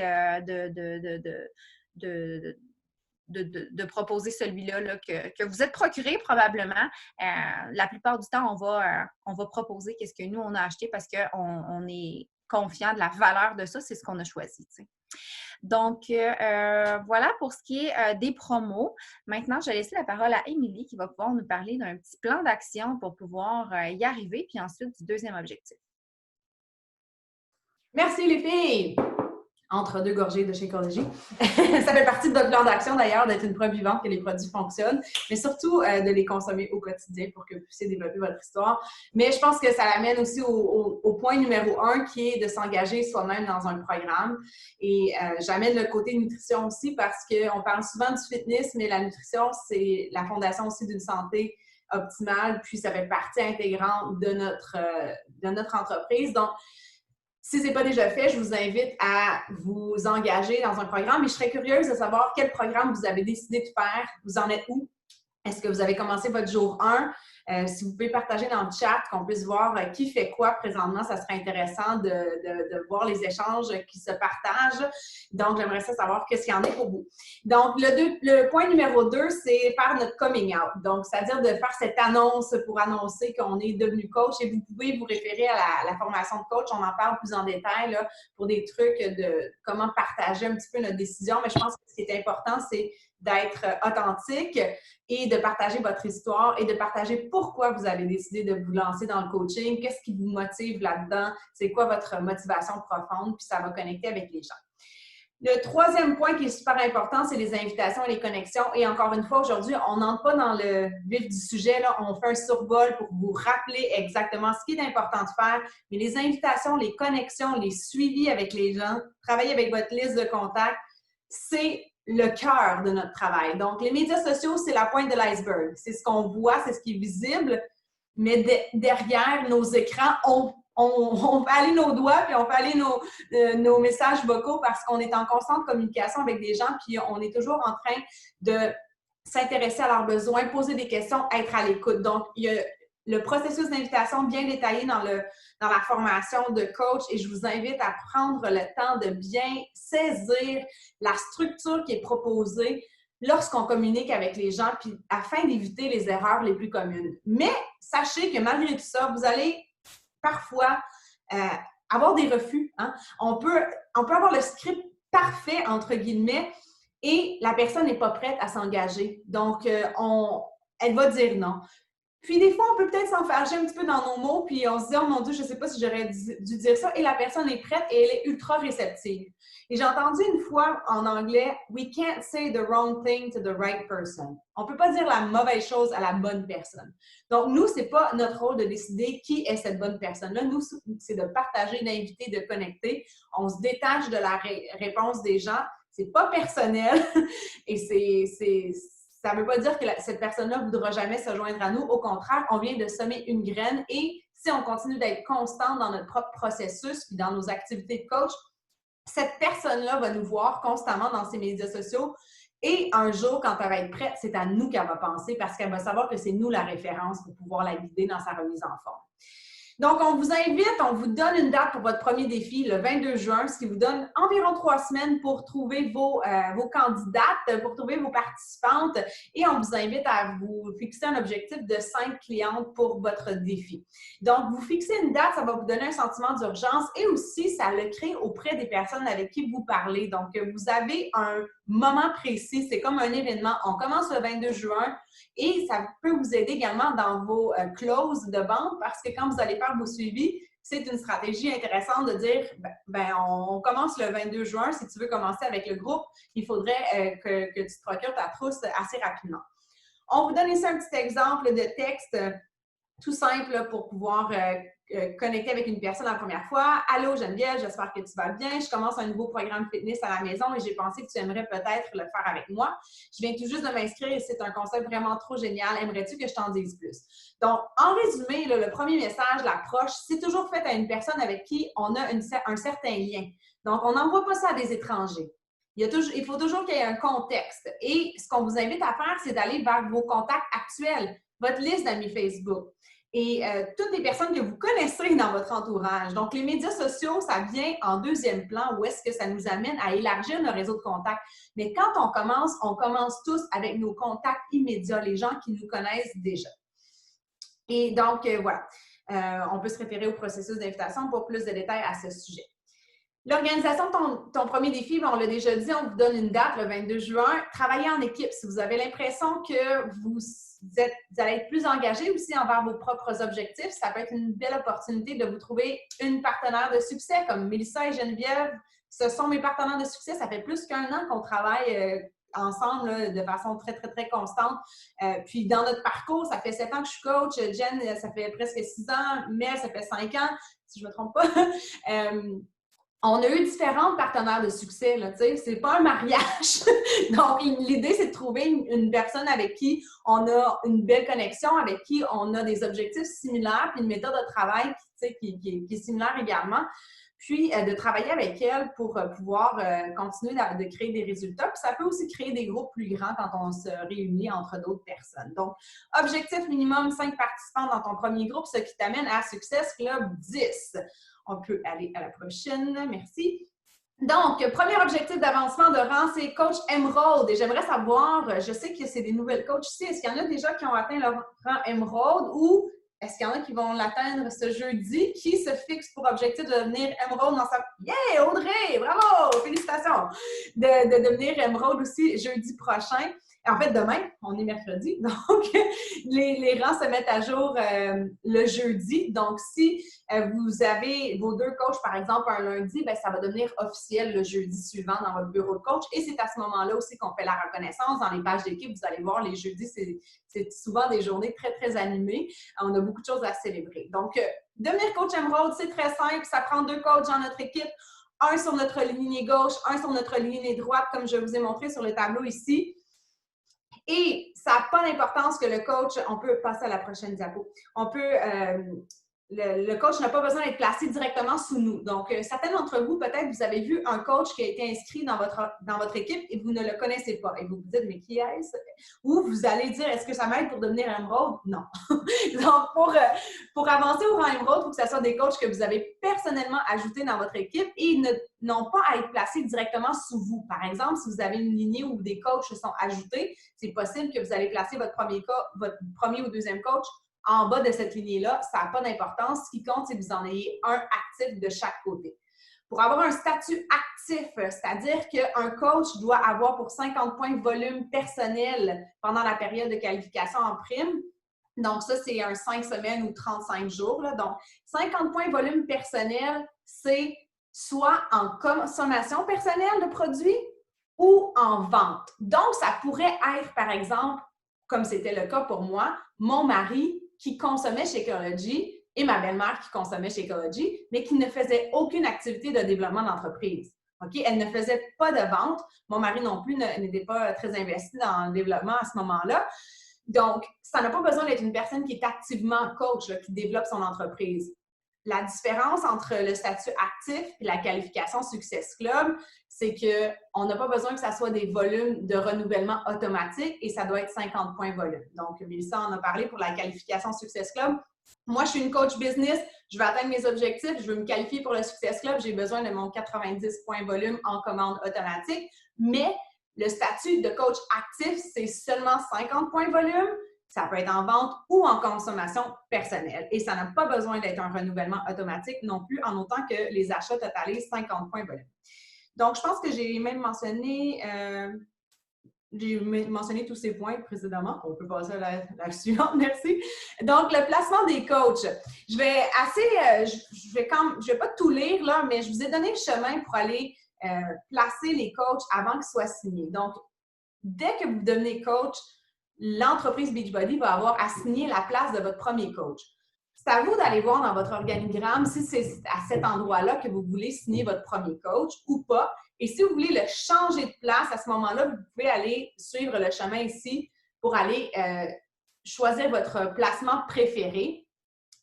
de proposer celui-là là, que vous êtes procuré probablement. La plupart du temps, on va proposer qu'est-ce que nous, on a acheté parce qu'on est confiant de la valeur de ça. C'est ce qu'on a choisi, tu sais. Donc, voilà pour ce qui est des promos. Maintenant, je vais laisser la parole à Émilie qui va pouvoir nous parler d'un petit plan d'action pour pouvoir y arriver, puis ensuite du deuxième objectif. Merci les filles! Entre deux gorgées de Shakeology. Ça fait partie de notre plan d'action d'ailleurs, d'être une preuve vivante que les produits fonctionnent, mais surtout de les consommer au quotidien pour que vous puissiez développer votre histoire. Mais je pense que ça l'amène aussi au point numéro 1 qui est de s'engager soi-même dans un programme. Et j'amène le côté nutrition aussi parce qu'on parle souvent du fitness, mais la nutrition, c'est la fondation aussi d'une santé optimale, puis ça fait partie intégrante de notre entreprise. Donc, si ce n'est pas déjà fait, je vous invite à vous engager dans un programme. Et je serais curieuse de savoir quel programme vous avez décidé de faire. Vous en êtes où? Est-ce que vous avez commencé votre jour 1? Si vous pouvez partager dans le chat, qu'on puisse voir qui fait quoi présentement, ça serait intéressant de voir les échanges qui se partagent. Donc, j'aimerais savoir qu'est-ce qu'il y en a pour vous. Donc, le point numéro 2, c'est faire notre coming out. Donc, c'est-à-dire de faire cette annonce pour annoncer qu'on est devenu coach. Et vous pouvez vous référer à la formation de coach. On en parle plus en détail là, pour des trucs de comment partager un petit peu notre décision. Mais je pense que ce qui est important, c'est d'être authentique et de partager votre histoire et de partager pourquoi vous avez décidé de vous lancer dans le coaching, qu'est-ce qui vous motive là-dedans, c'est quoi votre motivation profonde, puis ça va connecter avec les gens. Le troisième point qui est super important, c'est les invitations et les connexions. Et encore une fois, aujourd'hui, on n'entre pas dans le vif du sujet, là, on fait un survol pour vous rappeler exactement ce qui est important de faire. Mais les invitations, les connexions, les suivis avec les gens, travailler avec votre liste de contacts, c'est le cœur de notre travail. Donc, les médias sociaux, c'est la pointe de l'iceberg. C'est ce qu'on voit, c'est ce qui est visible, mais derrière nos écrans, on fait aller nos doigts, puis on fait aller nos messages vocaux parce qu'on est en constante communication avec des gens, puis on est toujours en train de s'intéresser à leurs besoins, poser des questions, être à l'écoute. Donc, il y a le processus d'invitation bien détaillé dans la formation de coach et je vous invite à prendre le temps de bien saisir la structure qui est proposée lorsqu'on communique avec les gens puis afin d'éviter les erreurs les plus communes. Mais sachez que malgré tout ça, vous allez parfois avoir des refus. Hein? On peut avoir le script parfait, entre guillemets, et la personne n'est pas prête à s'engager. Donc, elle va dire non. Puis des fois, on peut peut-être s'enfarger un petit peu dans nos mots, puis on se dit « Oh mon Dieu, je ne sais pas si j'aurais dû dire ça », et la personne est prête et elle est ultra réceptive. Et j'ai entendu une fois en anglais « We can't say the wrong thing to the right person ». On ne peut pas dire la mauvaise chose à la bonne personne. Donc, nous, ce n'est pas notre rôle de décider qui est cette bonne personne-là. Nous, c'est de partager, d'inviter, de connecter. On se détache de la réponse des gens. Ce n'est pas personnel et ça ne veut pas dire que cette personne-là ne voudra jamais se joindre à nous. Au contraire, on vient de semer une graine et si on continue d'être constant dans notre propre processus puis dans nos activités de coach, cette personne-là va nous voir constamment dans ses médias sociaux et un jour, quand elle va être prête, c'est à nous qu'elle va penser parce qu'elle va savoir que c'est nous la référence pour pouvoir la guider dans sa remise en forme. Donc, on vous invite, on vous donne une date pour votre premier défi, le 22 juin, ce qui vous donne environ 3 semaines pour trouver vos candidates, pour trouver vos participantes et on vous invite à vous fixer un objectif de 5 clientes pour votre défi. Donc, vous fixez une date, ça va vous donner un sentiment d'urgence et aussi, ça le crée auprès des personnes avec qui vous parlez. Donc, vous avez un moment précis, c'est comme un événement. On commence le 22 juin et ça peut vous aider également dans vos clauses de vente parce que quand vous allez faire vos suivis, c'est une stratégie intéressante de dire on commence le 22 juin. Si tu veux commencer avec le groupe, il faudrait que tu te procures ta trousse assez rapidement. On vous donne ici un petit exemple de texte tout simple pour pouvoir connecter avec une personne la première fois. « Allô Geneviève, j'espère que tu vas bien. Je commence un nouveau programme fitness à la maison et j'ai pensé que tu aimerais peut-être le faire avec moi. Je viens tout juste de m'inscrire et c'est un concept vraiment trop génial. Aimerais-tu que je t'en dise plus? » Donc, en résumé, là, le premier message, l'approche, c'est toujours fait à une personne avec qui on a un certain lien. Donc, on n'envoie pas ça à des étrangers. Il faut toujours qu'il y ait un contexte. Et ce qu'on vous invite à faire, c'est d'aller vers vos contacts actuels, votre liste d'amis Facebook et toutes les personnes que vous connaissez dans votre entourage. Donc, les médias sociaux, ça vient en deuxième plan où est-ce que ça nous amène à élargir nos réseaux de contacts. Mais quand on commence tous avec nos contacts immédiats, les gens qui nous connaissent déjà. Et donc, voilà. On peut se référer au processus d'invitation pour plus de détails à ce sujet. L'organisation de ton premier défi, on l'a déjà dit, on vous donne une date, le 22 juin. Travaillez en équipe. Si vous avez l'impression que vous allez être plus engagé aussi envers vos propres objectifs, ça peut être une belle opportunité de vous trouver une partenaire de succès comme Mélissa et Geneviève. Ce sont mes partenaires de succès. Ça fait plus qu'1 an qu'on travaille ensemble là, de façon très, très, très constante. Puis dans notre parcours, ça fait 7 ans que je suis coach. Jen, ça fait presque 6 ans. Mel, ça fait 5 ans, si je ne me trompe pas. On a eu différents partenaires de succès, là, tu sais, c'est pas un mariage. Donc, l'idée, c'est de trouver une personne avec qui on a une belle connexion, avec qui on a des objectifs similaires, puis une méthode de travail, tu sais, qui est similaire également. Puis, de travailler avec elle pour pouvoir continuer de créer des résultats. Puis, ça peut aussi créer des groupes plus grands quand on se réunit entre d'autres personnes. Donc, objectif minimum 5 participants dans ton premier groupe, ce qui t'amène à Success Club 10. On peut aller à la prochaine. Merci. Donc, premier objectif d'avancement de rang, c'est Coach Emerald. Et j'aimerais savoir, je sais que c'est des nouvelles coachs ici, est-ce qu'il y en a déjà qui ont atteint leur rang Emerald ou est-ce qu'il y en a qui vont l'atteindre ce jeudi? Qui se fixe pour objectif de devenir Emerald dans sa... Yeah! Audrey! Bravo! Félicitations! De devenir Emerald aussi jeudi prochain. En fait, demain, on est mercredi, donc les rangs se mettent à jour le jeudi. Donc, si vous avez vos 2 coachs, par exemple, un lundi, bien, ça va devenir officiel le jeudi suivant dans votre bureau de coach. Et c'est à ce moment-là aussi qu'on fait la reconnaissance. Dans les pages d'équipe, vous allez voir, les jeudis, c'est souvent des journées très, très animées. On a beaucoup de choses à célébrer. Donc, devenir coach Emerald, c'est très simple. Ça prend 2 coachs dans notre équipe. Un sur notre lignée gauche, un sur notre lignée droite, comme je vous ai montré sur le tableau ici. Et ça n'a pas d'importance que le coach, on peut passer à la prochaine diapo, le coach n'a pas besoin d'être placé directement sous nous. Donc, certains d'entre vous, peut-être, vous avez vu un coach qui a été inscrit dans votre équipe et vous ne le connaissez pas. Et vous vous dites, mais qui est-ce? Ou vous allez dire, est-ce que ça m'aide pour devenir Emerald? Non. Donc, pour avancer au rang Emerald, il faut que ce soit des coachs que vous avez personnellement ajoutés dans votre équipe et ils n'ont pas à être placés directement sous vous. Par exemple, si vous avez une lignée où des coachs sont ajoutés, c'est possible que vous allez placer votre premier ou deuxième coach en bas de cette lignée-là, ça n'a pas d'importance. Ce qui compte, c'est que vous en ayez un actif de chaque côté. Pour avoir un statut actif, c'est-à-dire qu'un coach doit avoir pour 50 points de volume personnel pendant la période de qualification en prime. Donc, ça, c'est un 5 semaines ou 35 jours. Là. Donc, 50 points de volume personnel, c'est soit en consommation personnelle de produits ou en vente. Donc, ça pourrait être, par exemple, comme c'était le cas pour moi, mon mari qui consommait Shakeology et ma belle-mère qui consommait Shakeology, mais qui ne faisait aucune activité de développement d'entreprise. Okay? Elle ne faisait pas de vente. Mon mari non plus n'était pas très investi dans le développement à ce moment-là. Donc, ça n'a pas besoin d'être une personne qui est activement coach, là, qui développe son entreprise. La différence entre le statut actif et la qualification Success Club, c'est qu'on n'a pas besoin que ça soit des volumes de renouvellement automatique et ça doit être 50 points volume. Donc, Mélissa en a parlé pour la qualification Success Club. Moi, je suis une coach business, je veux atteindre mes objectifs, je veux me qualifier pour le Success Club, j'ai besoin de mon 90 points volume en commande automatique, mais le statut de coach actif, c'est seulement 50 points volume. Ça peut être en vente ou en consommation personnelle. Et ça n'a pas besoin d'être un renouvellement automatique non plus, en autant que les achats totalisent 50 points volume. Donc, je pense que j'ai même mentionné tous ces points précédemment. On peut passer à la suivante, merci. Donc, le placement des coachs. Je vais pas tout lire, là, mais je vous ai donné le chemin pour aller placer les coachs avant qu'ils soient signés. Donc, dès que vous devenez coach, l'entreprise Beachbody va avoir à signer la place de votre premier coach. C'est à vous d'aller voir dans votre organigramme si c'est à cet endroit-là que vous voulez signer votre premier coach ou pas. Et si vous voulez le changer de place, à ce moment-là, vous pouvez aller suivre le chemin ici pour aller choisir votre placement préféré.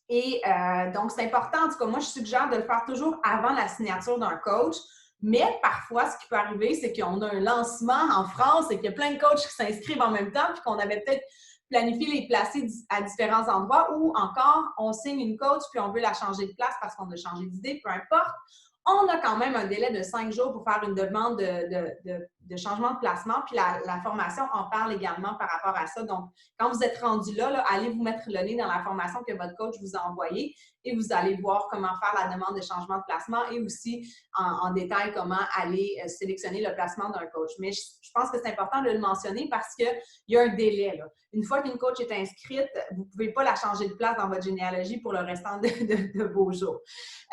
Et donc, c'est important. En tout cas, moi, je suggère de le faire toujours avant la signature d'un coach. Mais parfois, ce qui peut arriver, c'est qu'on a un lancement en France et qu'il y a plein de coachs qui s'inscrivent en même temps puis qu'on avait peut-être planifié les placer à différents endroits ou encore, on signe une coach puis on veut la changer de place parce qu'on a changé d'idée, peu importe. On a quand même un délai de 5 jours pour faire une demande de changement de placement. Puis la formation en parle également par rapport à ça. Donc, quand vous êtes rendu là, allez vous mettre le nez dans la formation que votre coach vous a envoyée et vous allez voir comment faire la demande de changement de placement et aussi en détail comment aller sélectionner le placement d'un coach. Mais je pense que c'est important de le mentionner parce qu'il y a un délai. Là. Une fois qu'une coach est inscrite, vous ne pouvez pas la changer de place dans votre généalogie pour le restant de vos jours.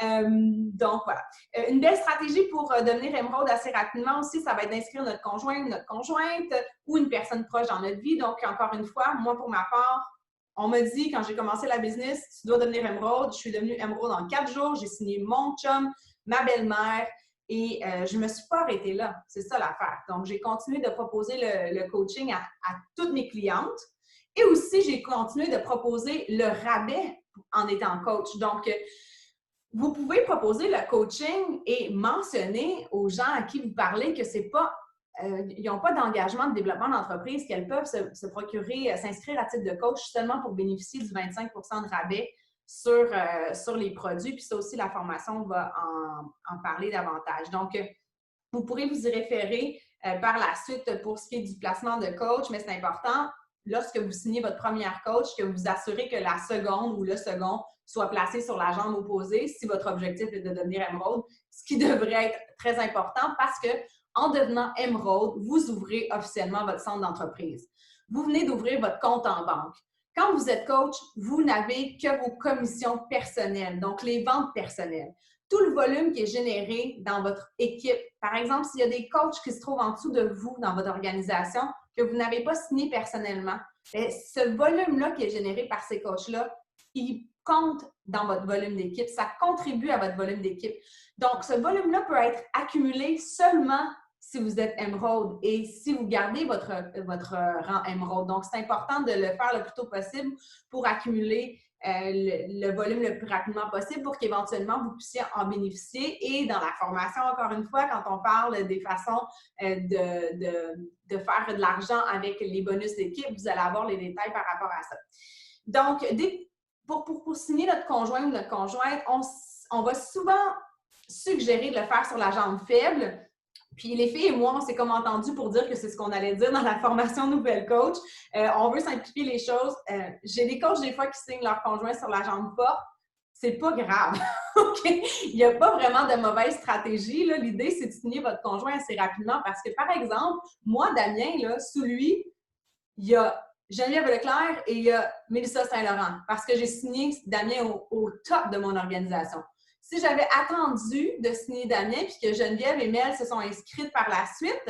Donc, voilà. Une belle stratégie pour devenir Emerald assez rapidement aussi, ça va être d'inscrire notre conjoint ou notre conjointe ou une personne proche dans notre vie. Donc, encore une fois, moi, pour ma part, on m'a dit, quand j'ai commencé la business, tu dois devenir Emerald. Je suis devenue Emerald en 4 jours. J'ai signé mon chum, ma belle-mère. Et je ne me suis pas arrêtée là. C'est ça l'affaire. Donc, j'ai continué de proposer le coaching à toutes mes clientes. Et aussi, j'ai continué de proposer le rabais en étant coach. Donc, vous pouvez proposer le coaching et mentionner aux gens à qui vous parlez que c'est pas, ils n'ont pas d'engagement de développement d'entreprise, qu'elles peuvent se procurer, s'inscrire à titre de coach seulement pour bénéficier du 25 de rabais sur les produits. Puis ça aussi, la formation va en parler davantage. Donc, vous pourrez vous y référer par la suite pour ce qui est du placement de coach, mais c'est important, lorsque vous signez votre première coach, que vous vous assurez que la seconde ou le second soit placé sur la jambe opposée si votre objectif est de devenir Emerald, ce qui devrait être très important parce que en devenant Emerald, vous ouvrez officiellement votre centre d'entreprise. Vous venez d'ouvrir votre compte en banque. Quand vous êtes coach, vous n'avez que vos commissions personnelles, donc les ventes personnelles. Tout le volume qui est généré dans votre équipe. Par exemple, s'il y a des coachs qui se trouvent en dessous de vous dans votre organisation que vous n'avez pas signé personnellement, ce volume-là qui est généré par ces coachs-là, il compte dans votre volume d'équipe. Ça contribue à votre volume d'équipe. Donc, ce volume-là peut être accumulé seulement si vous êtes Emerald et si vous gardez votre rang Emerald. Donc, c'est important de le faire le plus tôt possible pour accumuler le volume le plus rapidement possible pour qu'éventuellement vous puissiez en bénéficier. Et dans la formation, encore une fois, quand on parle des façons de faire de l'argent avec les bonus d'équipe, vous allez avoir les détails par rapport à ça. Donc, pour signer notre conjoint ou notre conjointe, on va souvent suggérer de le faire sur la jambe faible. Puis les filles et moi, on s'est comme entendu pour dire que c'est ce qu'on allait dire dans la formation Nouvelle Coach. On veut simplifier les choses. J'ai des coachs des fois qui signent leur conjoint sur la jambe forte. C'est pas grave. OK? Il n'y a pas vraiment de mauvaise stratégie. L'idée, c'est de signer votre conjoint assez rapidement parce que, par exemple, moi, Damien, là, sous lui, il y a Geneviève Leclerc et il y a Mélissa Saint-Laurent parce que j'ai signé Damien au top de mon organisation. Si j'avais attendu de signer Damien puis que Geneviève et Mel se sont inscrites par la suite,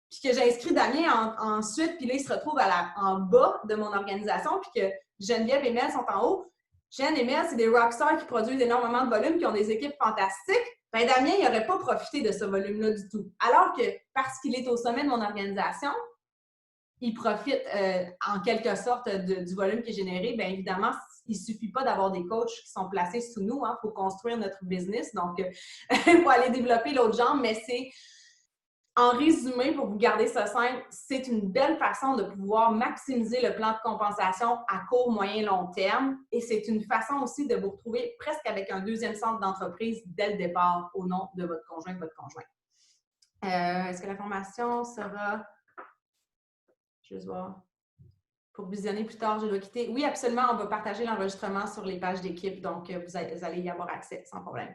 puis que j'ai inscrit Damien ensuite, puis là, il se retrouve en bas de mon organisation, puis que Geneviève et Mel sont en haut, Jen et Mel, c'est des rockstars qui produisent énormément de volume, qui ont des équipes fantastiques, bien Damien, il n'aurait pas profité de ce volume-là du tout. Alors que, parce qu'il est au sommet de mon organisation, il profite en quelque sorte du volume qui est généré. Bien évidemment, il ne suffit pas d'avoir des coachs qui sont placés sous nous. Il faut construire notre business. Donc, il faut aller développer l'autre jambe. Mais c'est, en résumé, pour vous garder ça simple, c'est une belle façon de pouvoir maximiser le plan de compensation à court, moyen, long terme. Et c'est une façon aussi de vous retrouver presque avec un deuxième centre d'entreprise dès le départ au nom de votre conjoint ou votre conjointe. Est-ce que la formation sera... Je vais voir. Pour visionner plus tard, je dois quitter. Oui, absolument, on va partager l'enregistrement sur les pages d'équipe, donc vous allez y avoir accès sans problème.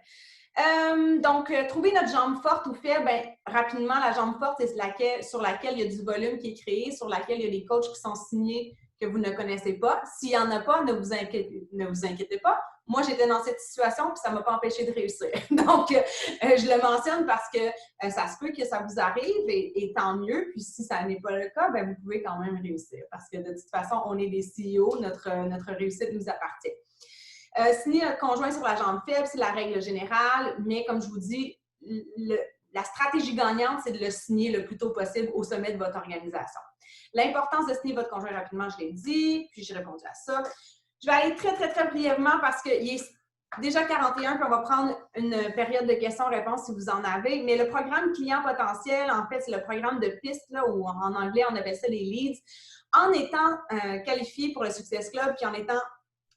Donc, trouver notre jambe forte ou faible, bien, rapidement, la jambe forte, c'est sur laquelle il y a du volume qui est créé, sur laquelle il y a des coachs qui sont signés que vous ne connaissez pas. S'il n'y en a pas, ne vous inquiétez pas. Moi, j'étais dans cette situation puis ça ne m'a pas empêché de réussir. Donc, je le mentionne parce que ça se peut que ça vous arrive et tant mieux. Puis, si ça n'est pas le cas, bien, vous pouvez quand même réussir parce que de toute façon, on est des CEO, notre réussite nous appartient. Signer notre conjoint sur la jambe faible, c'est la règle générale, mais comme je vous dis, la stratégie gagnante, c'est de le signer le plus tôt possible au sommet de votre organisation. L'importance de signer votre conjoint rapidement, je l'ai dit, puis j'ai répondu à ça. Je vais aller très, très, très brièvement parce qu'il est déjà 41, puis on va prendre une période de questions-réponses si vous en avez. Mais le programme client potentiel, en fait, c'est le programme de piste, là, ou en anglais, on appelle ça les leads. En étant qualifié pour le Success Club, puis en étant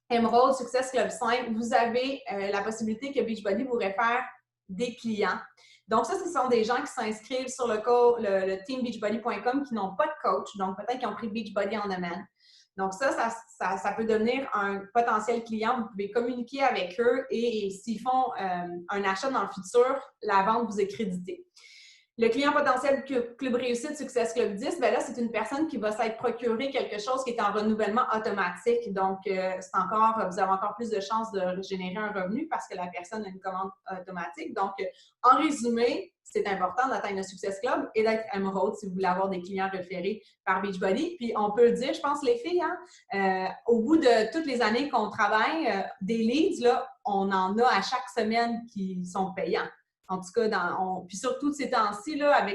Emerald Success Club 5, vous avez la possibilité que Beachbody vous réfère des clients. Donc, ça, ce sont des gens qui s'inscrivent sur le teambeachbody.com qui n'ont pas de coach. Donc, peut-être qu'ils ont pris Beachbody en demande. Donc, ça peut devenir un potentiel client. Vous pouvez communiquer avec eux et s'ils font un achat dans le futur, la vente vous est créditée. Le client potentiel Club Réussite Success Club 10, bien là, c'est une personne qui va s'être procuré quelque chose qui est en renouvellement automatique. Donc, vous avez encore plus de chances de générer un revenu parce que la personne a une commande automatique. Donc, en résumé, c'est important d'atteindre le Success Club et d'être Emerald si vous voulez avoir des clients référés par Beachbody. Puis, on peut le dire, je pense, les filles, au bout de toutes les années qu'on travaille, des leads, là, on en a à chaque semaine qui sont payants. En tout cas, puis surtout ces temps-ci, là,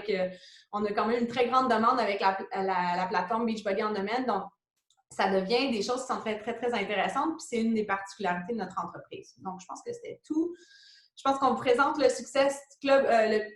on a quand même une très grande demande avec la plateforme Beachbody On Demand. Donc, ça devient des choses qui sont très, très, très intéressantes. Puis c'est une des particularités de notre entreprise. Donc, je pense que c'était tout. Je pense qu'on vous présente le Success Club,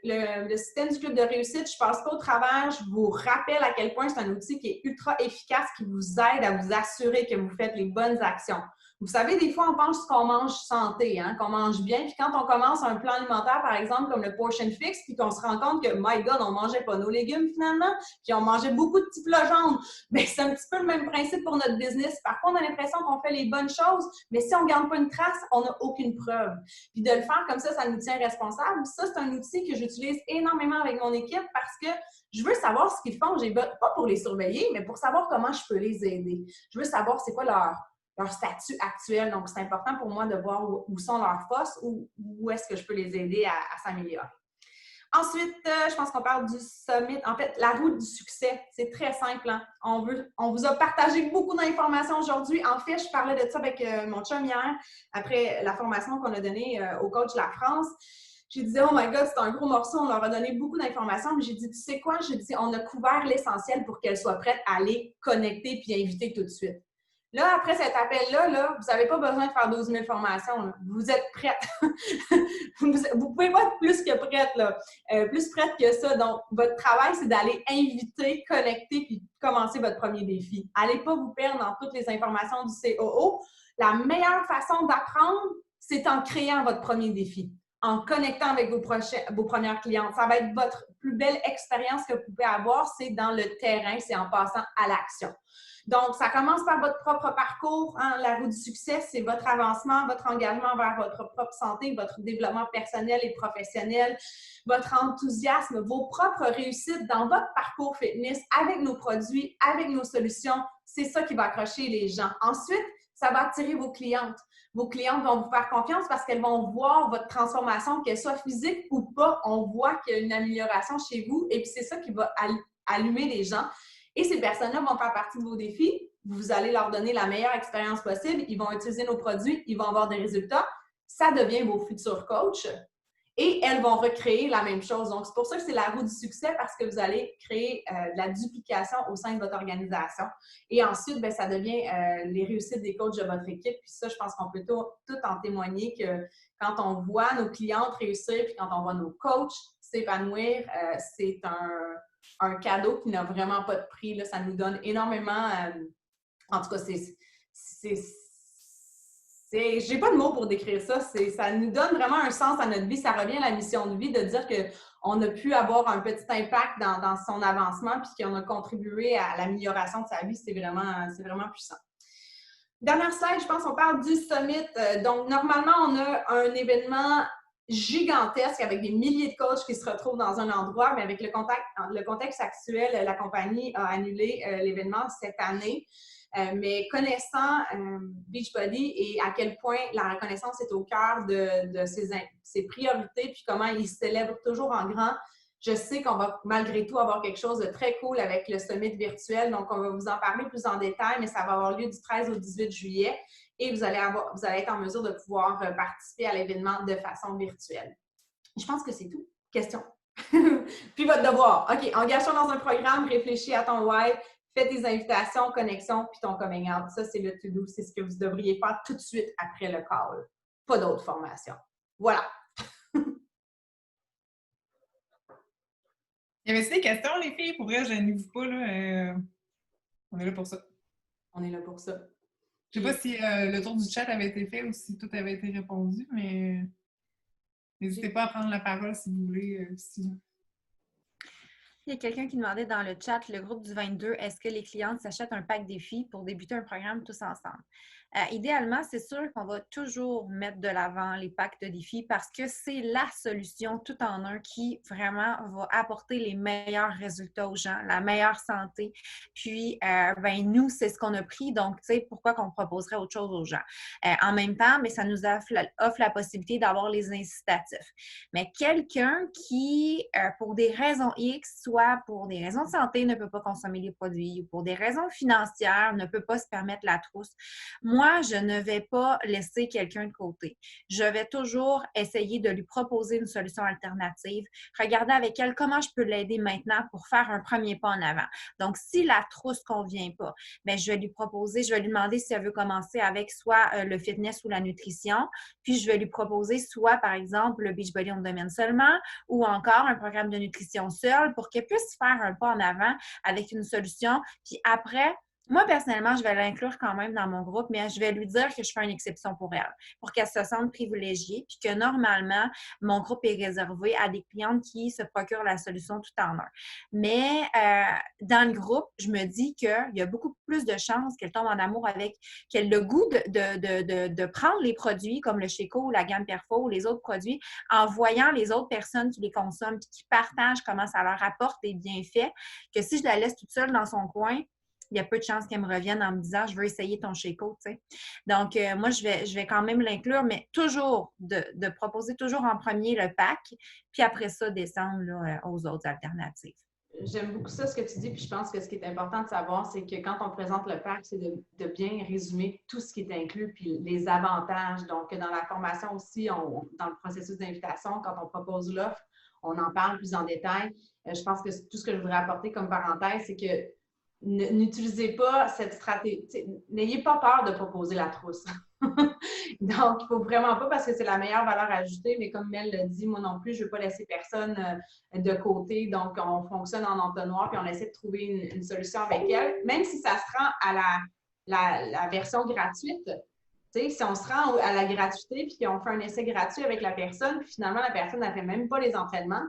le système du club de réussite. Je ne passe pas au travers. Je vous rappelle à quel point c'est un outil qui est ultra efficace, qui vous aide à vous assurer que vous faites les bonnes actions. Vous savez, des fois, on pense qu'on mange santé, hein, qu'on mange bien. Puis quand on commence un plan alimentaire, par exemple, comme le Portion Fix, puis qu'on se rend compte que, my God, on ne mangeait pas nos légumes finalement, puis on mangeait beaucoup de petits plats jaunes. Bien, c'est un petit peu le même principe pour notre business. Parfois, on a l'impression qu'on fait les bonnes choses, mais si on ne garde pas une trace, on n'a aucune preuve. Puis de le faire comme ça nous tient responsable. Ça, c'est un outil que j'utilise énormément avec mon équipe parce que je veux savoir ce qu'ils font. Pas pour les surveiller, mais pour savoir comment je peux les aider. Je veux savoir c'est quoi leur statut actuel. Donc, c'est important pour moi de voir où sont leurs forces, où est-ce que je peux les aider à s'améliorer. Ensuite, je pense qu'on parle du summit. En fait, la route du succès, c'est très simple. Hein? On vous a partagé beaucoup d'informations aujourd'hui. En fait, je parlais de ça avec mon chum hier, après la formation qu'on a donnée au coach de la France. J'ai dit, oh my God, c'est un gros morceau. On leur a donné beaucoup d'informations. Mais j'ai dit, tu sais quoi? J'ai dit, on a couvert l'essentiel pour qu'elles soient prêtes à aller connecter puis inviter tout de suite. Là, après cet appel-là, vous n'avez pas besoin de faire 12 000 formations. Là. Vous êtes prête. Vous pouvez pas être plus que prête, là. Plus prête que ça. Donc, votre travail, c'est d'aller inviter, connecter puis commencer votre premier défi. Allez pas vous perdre dans toutes les informations du COO. La meilleure façon d'apprendre, c'est en créant votre premier défi, en connectant avec vos premières clientes. Ça va être votre plus belle expérience que vous pouvez avoir, c'est dans le terrain, c'est en passant à l'action. Donc, ça commence par votre propre parcours. Hein? La route du succès, c'est votre avancement, votre engagement vers votre propre santé, votre développement personnel et professionnel, votre enthousiasme, vos propres réussites dans votre parcours fitness avec nos produits, avec nos solutions. C'est ça qui va accrocher les gens. Ensuite, ça va attirer vos clientes. Vos clientes vont vous faire confiance parce qu'elles vont voir votre transformation, qu'elle soit physique ou pas. On voit qu'il y a une amélioration chez vous et puis c'est ça qui va allumer les gens. Et ces personnes-là vont faire partie de vos défis. Vous allez leur donner la meilleure expérience possible. Ils vont utiliser nos produits. Ils vont avoir des résultats. Ça devient vos futurs coachs. Et elles vont recréer la même chose. Donc, c'est pour ça que c'est la roue du succès parce que vous allez créer de la duplication au sein de votre organisation. Et ensuite, bien, ça devient les réussites des coachs de votre équipe. Puis ça, je pense qu'on peut tout en témoigner que quand on voit nos clientes réussir puis quand on voit nos coachs s'épanouir, c'est un cadeau qui n'a vraiment pas de prix. Là. Ça nous donne énormément... en tout cas, j'ai pas de mots pour décrire ça. Ça nous donne vraiment un sens à notre vie. Ça revient à la mission de vie de dire qu'on a pu avoir un petit impact dans son avancement puis qu'on a contribué à l'amélioration de sa vie. C'est vraiment puissant. Dernière slide, je pense qu'on parle du summit. Donc, normalement, on a un événement gigantesque avec des milliers de coachs qui se retrouvent dans un endroit, mais avec le contexte actuel, la compagnie a annulé l'événement cette année. Mais connaissant Beachbody et à quel point la reconnaissance est au cœur de ses priorités puis comment il célèbre toujours en grand, je sais qu'on va malgré tout avoir quelque chose de très cool avec le summit virtuel. Donc, on va vous en parler plus en détail, mais ça va avoir lieu du 13 au 18 juillet et vous allez être en mesure de pouvoir participer à l'événement de façon virtuelle. Je pense que c'est tout. Question. Puis votre devoir. OK, engage-toi dans un programme, réfléchis à ton why, fais tes invitations, connexions, puis ton coming out. Ça, c'est le to-do. C'est ce que vous devriez faire tout de suite après le call. Pas d'autres formations. Voilà. Y avait-il des questions, les filles? Pour vrai, je n'y pas, là. On est là pour ça. On est là pour ça. Je sais pas si le tour du chat avait été fait ou si tout avait été répondu, mais n'hésitez pas à prendre la parole si vous voulez. Il y a quelqu'un qui demandait dans le chat, le groupe du 22, est-ce que les clientes s'achètent un pack défi pour débuter un programme tous ensemble? Idéalement, c'est sûr qu'on va toujours mettre de l'avant les packs de défis parce que c'est la solution tout en un qui vraiment va apporter les meilleurs résultats aux gens, la meilleure santé. Puis, nous, c'est ce qu'on a pris. Donc, tu sais, pourquoi qu'on proposerait autre chose aux gens? En même temps, mais ça nous offre la possibilité d'avoir les incitatifs. Mais quelqu'un qui, pour des raisons X, soit pour des raisons de santé, ne peut pas consommer les produits ou pour des raisons financières, ne peut pas se permettre la trousse. Moi, moi, je ne vais pas laisser quelqu'un de côté. Je vais toujours essayer de lui proposer une solution alternative, regarder avec elle comment je peux l'aider maintenant pour faire un premier pas en avant. Donc, si la trousse ne convient pas, bien, je vais lui proposer, je vais lui demander si elle veut commencer avec soit le fitness ou la nutrition, puis je vais lui proposer soit, par exemple, le Beachbody On Demand seulement ou encore un programme de nutrition seul pour qu'elle puisse faire un pas en avant avec une solution. Puis après, moi, personnellement, je vais l'inclure quand même dans mon groupe, mais je vais lui dire que je fais une exception pour elle, pour qu'elle se sente privilégiée, puis que normalement, mon groupe est réservé à des clientes qui se procurent la solution tout en un. Mais dans le groupe, je me dis qu'il y a beaucoup plus de chances qu'elle tombe en amour avec, qu'elle ait le goût de prendre les produits comme le Sheco ou la gamme Perfo ou les autres produits en voyant les autres personnes qui les consomment et qui partagent comment ça leur apporte des bienfaits, que si je la laisse toute seule dans son coin, il y a peu de chances qu'elle me revienne en me disant « je veux essayer ton Sheco », tu sais. Donc, moi, je vais quand même l'inclure, mais toujours de proposer toujours en premier le pack, puis après ça, descendre là, aux autres alternatives. J'aime beaucoup ça, ce que tu dis, puis je pense que ce qui est important de savoir, c'est que quand on présente le pack, c'est de bien résumer tout ce qui est inclus, puis les avantages. Donc, dans la formation aussi, dans le processus d'invitation, quand on propose l'offre, on en parle plus en détail. Je pense que tout ce que je voudrais apporter comme parenthèse, c'est que n'utilisez pas cette stratégie. N'ayez pas peur de proposer la trousse. Donc, il ne faut vraiment pas parce que c'est la meilleure valeur ajoutée, mais comme Mel l'a dit, moi non plus, je ne veux pas laisser personne de côté. Donc, on fonctionne en entonnoir puis on essaie de trouver une solution avec elle, même si ça se rend à la version gratuite. Si on se rend à la gratuité puis qu'on fait un essai gratuit avec la personne, puis finalement, la personne n'a fait même pas les entraînements,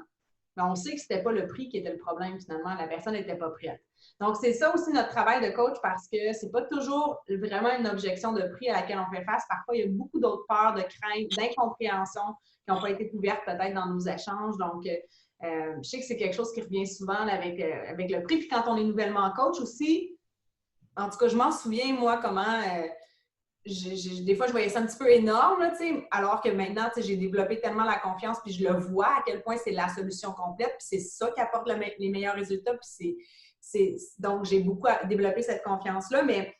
mais on sait que ce n'était pas le prix qui était le problème finalement. La personne n'était pas prête. Donc, c'est ça aussi notre travail de coach parce que ce n'est pas toujours vraiment une objection de prix à laquelle on fait face. Parfois, il y a beaucoup d'autres peurs, de craintes, d'incompréhension qui n'ont pas été couvertes peut-être dans nos échanges. Donc, je sais que c'est quelque chose qui revient souvent là, avec le prix. Puis quand on est nouvellement coach aussi, en tout cas, je m'en souviens, moi, comment... des fois, je voyais ça un petit peu énorme, là, alors que maintenant, j'ai développé tellement la confiance, puis je le vois à quel point c'est la solution complète, puis c'est ça qui apporte les meilleurs résultats, puis donc, j'ai beaucoup développé cette confiance-là, mais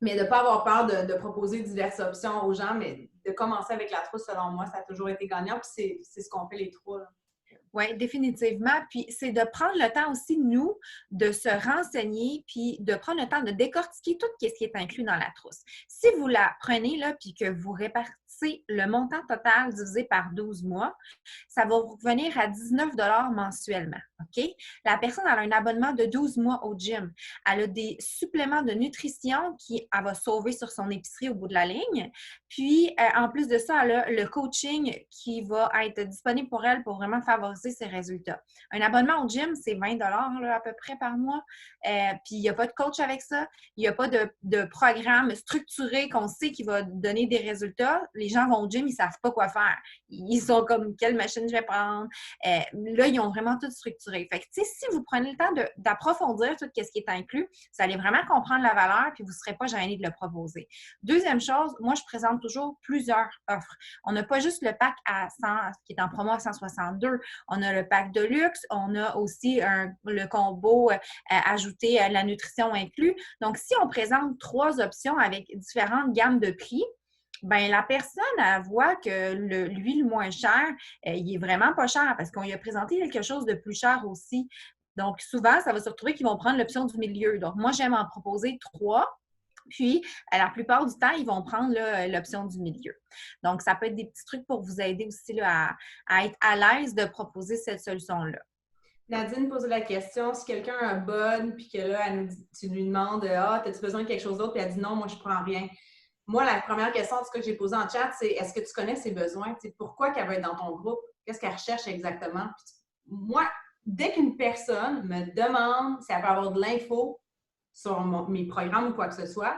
de ne pas avoir peur de proposer diverses options aux gens, mais de commencer avec la trousse, selon moi, ça a toujours été gagnant, puis c'est ce qu'on fait les trois, là. Oui, définitivement. Puis c'est de prendre le temps aussi, nous, de se renseigner, puis de prendre le temps de décortiquer tout ce qui est inclus dans la trousse. Si vous la prenez, là, puis que vous répartissez le montant total divisé par 12 mois, ça va vous revenir à 19 $ mensuellement. OK? La personne a un abonnement de 12 mois au gym. Elle a des suppléments de nutrition qu'elle va sauver sur son épicerie au bout de la ligne. Puis, en plus de ça, elle a le coaching qui va être disponible pour elle pour vraiment favoriser ses résultats. Un abonnement au gym, c'est 20 $ là, à peu près par mois. Puis, il n'y a pas de coach avec ça. Il n'y a pas de programme structuré qu'on sait qui va donner des résultats. Les gens vont au gym, ils ne savent pas quoi faire. Ils sont comme, quelle machine je vais prendre? Là, ils ont vraiment tout structuré. Fait que, tu sais, si vous prenez le temps d'approfondir tout ce qui est inclus, vous allez vraiment comprendre la valeur puis vous ne serez pas gêné de le proposer. Deuxième chose, moi, je présente toujours plusieurs offres. On n'a pas juste le pack à 100, qui est en promo à 162. On a le pack de luxe. On a aussi le combo ajouté la nutrition inclus. Donc, si on présente 3 options avec différentes gammes de prix, bien, la personne, elle voit que lui, le moins cher, il est vraiment pas cher parce qu'on lui a présenté quelque chose de plus cher aussi. Donc, souvent, ça va se retrouver qu'ils vont prendre l'option du milieu. Donc, moi, j'aime en proposer 3. Puis, la plupart du temps, ils vont prendre l'option du milieu. Donc, ça peut être des petits trucs pour vous aider aussi là, à être à l'aise de proposer cette solution-là. Nadine pose la question, si quelqu'un abonne, puis que là, tu lui demandes « Ah, as-tu besoin de quelque chose d'autre? » Puis elle dit « Non, moi, je ne prends rien. » Moi, la première question en tout cas, que j'ai posée en chat, c'est « Est-ce que tu connais ses besoins? Pourquoi qu'elle veut être dans ton groupe? Qu'est-ce qu'elle recherche exactement? » Moi, dès qu'une personne me demande si elle peut avoir de l'info sur mes programmes ou quoi que ce soit,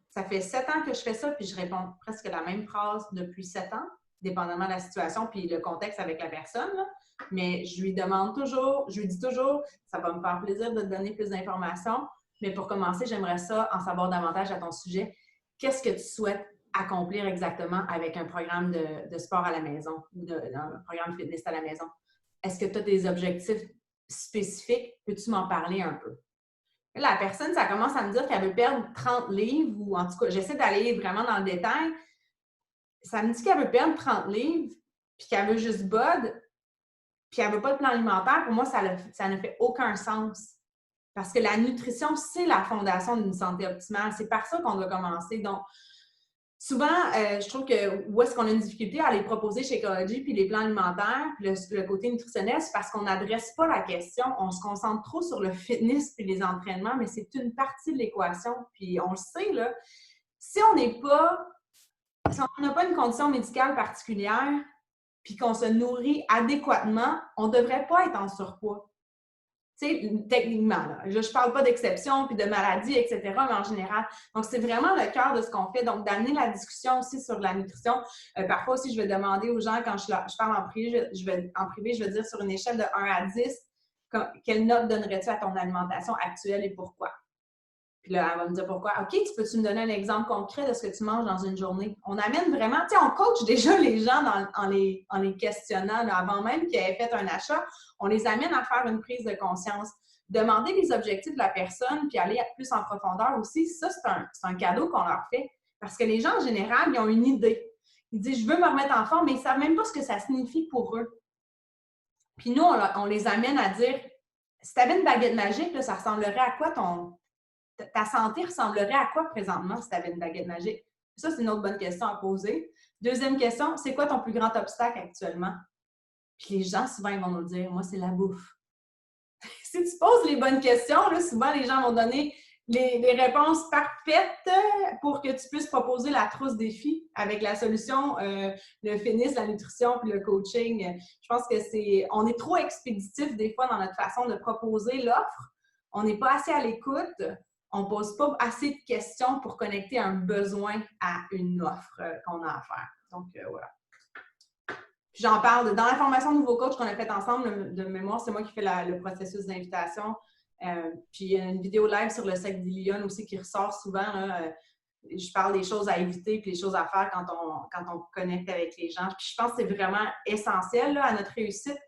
ça fait 7 ans que je fais ça, puis je réponds presque la même phrase depuis 7 ans, dépendamment de la situation puis le contexte avec la personne. Là. Mais je lui demande toujours, je lui dis toujours, ça va me faire plaisir de te donner plus d'informations, mais pour commencer, j'aimerais ça en savoir davantage à ton sujet. Qu'est-ce que tu souhaites accomplir exactement avec un programme de sport à la maison ou un programme de fitness à la maison? Est-ce que tu as des objectifs spécifiques? Peux-tu m'en parler un peu? La personne, ça commence à me dire qu'elle veut perdre 30 livres, ou en tout cas, j'essaie d'aller vraiment dans le détail. Ça me dit qu'elle veut perdre 30 livres, puis qu'elle veut juste BOD, puis elle ne veut pas de plan alimentaire. Pour moi, ça ne fait aucun sens. Parce que la nutrition, c'est la fondation d'une santé optimale. C'est par ça qu'on doit commencer. Donc, souvent, je trouve que où est-ce qu'on a une difficulté à les proposer chez Ecology, puis les plans alimentaires, puis le côté nutritionnel, c'est parce qu'on n'adresse pas la question. On se concentre trop sur le fitness puis les entraînements, mais c'est une partie de l'équation. Puis on le sait, là, si on n'a pas une condition médicale particulière, puis qu'on se nourrit adéquatement, on ne devrait pas être en surpoids. Tu sais, techniquement, là. Je ne parle pas d'exception puis de maladie, etc., mais en général. Donc, c'est vraiment le cœur de ce qu'on fait. Donc, d'amener la discussion aussi sur la nutrition. Parfois aussi, je vais demander aux gens, quand je parle en privé, je vais dire sur une échelle de 1 à 10, quelle note donnerais-tu à ton alimentation actuelle et pourquoi? Puis là, elle va me dire pourquoi. OK, peux-tu me donner un exemple concret de ce que tu manges dans une journée? On amène vraiment, tu sais, on coach déjà les gens en les questionnant. Là, avant même qu'ils aient fait un achat, on les amène à faire une prise de conscience. Demander les objectifs de la personne, puis aller plus en profondeur aussi, ça, c'est un cadeau qu'on leur fait. Parce que les gens, en général, ils ont une idée. Ils disent, je veux me remettre en forme, mais ils ne savent même pas ce que ça signifie pour eux. Puis nous, on les amène à dire, si tu avais une baguette magique, là, ça ressemblerait à quoi ta santé ressemblerait à quoi présentement si tu avais une baguette magique? Ça, c'est une autre bonne question à poser. Deuxième question, c'est quoi ton plus grand obstacle actuellement? Puis les gens, souvent, ils vont nous dire, moi, c'est la bouffe. Si tu poses les bonnes questions, là, souvent, les gens vont donner les réponses parfaites pour que tu puisses proposer la trousse défi avec la solution, le fitness, la nutrition puis le coaching. Je pense que on est trop expéditif des fois dans notre façon de proposer l'offre. On n'est pas assez à l'écoute. On ne pose pas assez de questions pour connecter un besoin à une offre qu'on a à faire. Donc, voilà. Puis j'en parle dans la formation Nouveau Coach qu'on a faite ensemble, de mémoire, c'est moi qui fais le processus d'invitation. Puis il y a une vidéo live sur le sec d'Ilion aussi qui ressort souvent. Là, je parle des choses à éviter puis les choses à faire quand on connecte avec les gens. Puis je pense que c'est vraiment essentiel là, à notre réussite.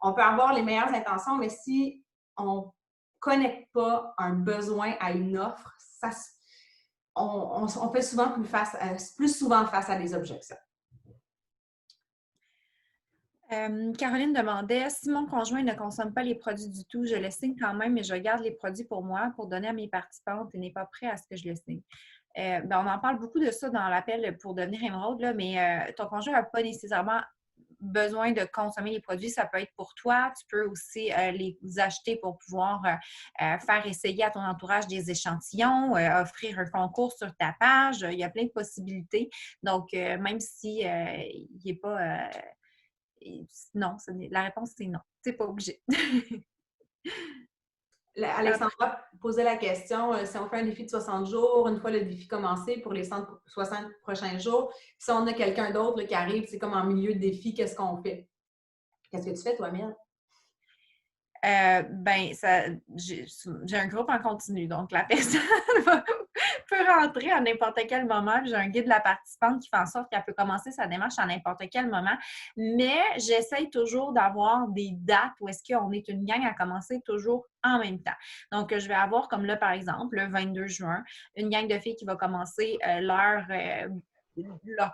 On peut avoir les meilleures intentions, mais si on ne connecte pas un besoin à une offre, on fait souvent plus souvent face à des objections. Caroline demandait si mon conjoint ne consomme pas les produits du tout, je le signe quand même, mais je garde les produits pour moi pour donner à mes participantes et n'est pas prêt à ce que je le signe. On en parle beaucoup de ça dans l'appel pour devenir émeraude, là, mais ton conjoint n'a pas nécessairement besoin de consommer les produits. Ça peut être pour toi. Tu peux aussi les acheter pour pouvoir faire essayer à ton entourage des échantillons, offrir un concours sur ta page. Il y a plein de possibilités. Donc, même si il n'est pas... non, la réponse, c'est non. C'est pas obligé. Alexandra posait la question, si on fait un défi de 60 jours, une fois le défi commencé pour les 60 prochains jours, si on a quelqu'un d'autre qui arrive, c'est comme en milieu de défi, qu'est-ce qu'on fait? Qu'est-ce que tu fais, toi, Mille? J'ai un groupe en continu, donc la personne peut rentrer à n'importe quel moment. J'ai un guide de la participante qui fait en sorte qu'elle peut commencer sa démarche à n'importe quel moment. Mais j'essaye toujours d'avoir des dates où est-ce qu'on est une gang à commencer toujours en même temps. Donc, je vais avoir, comme là, par exemple, le 22 juin, une gang de filles qui va commencer leur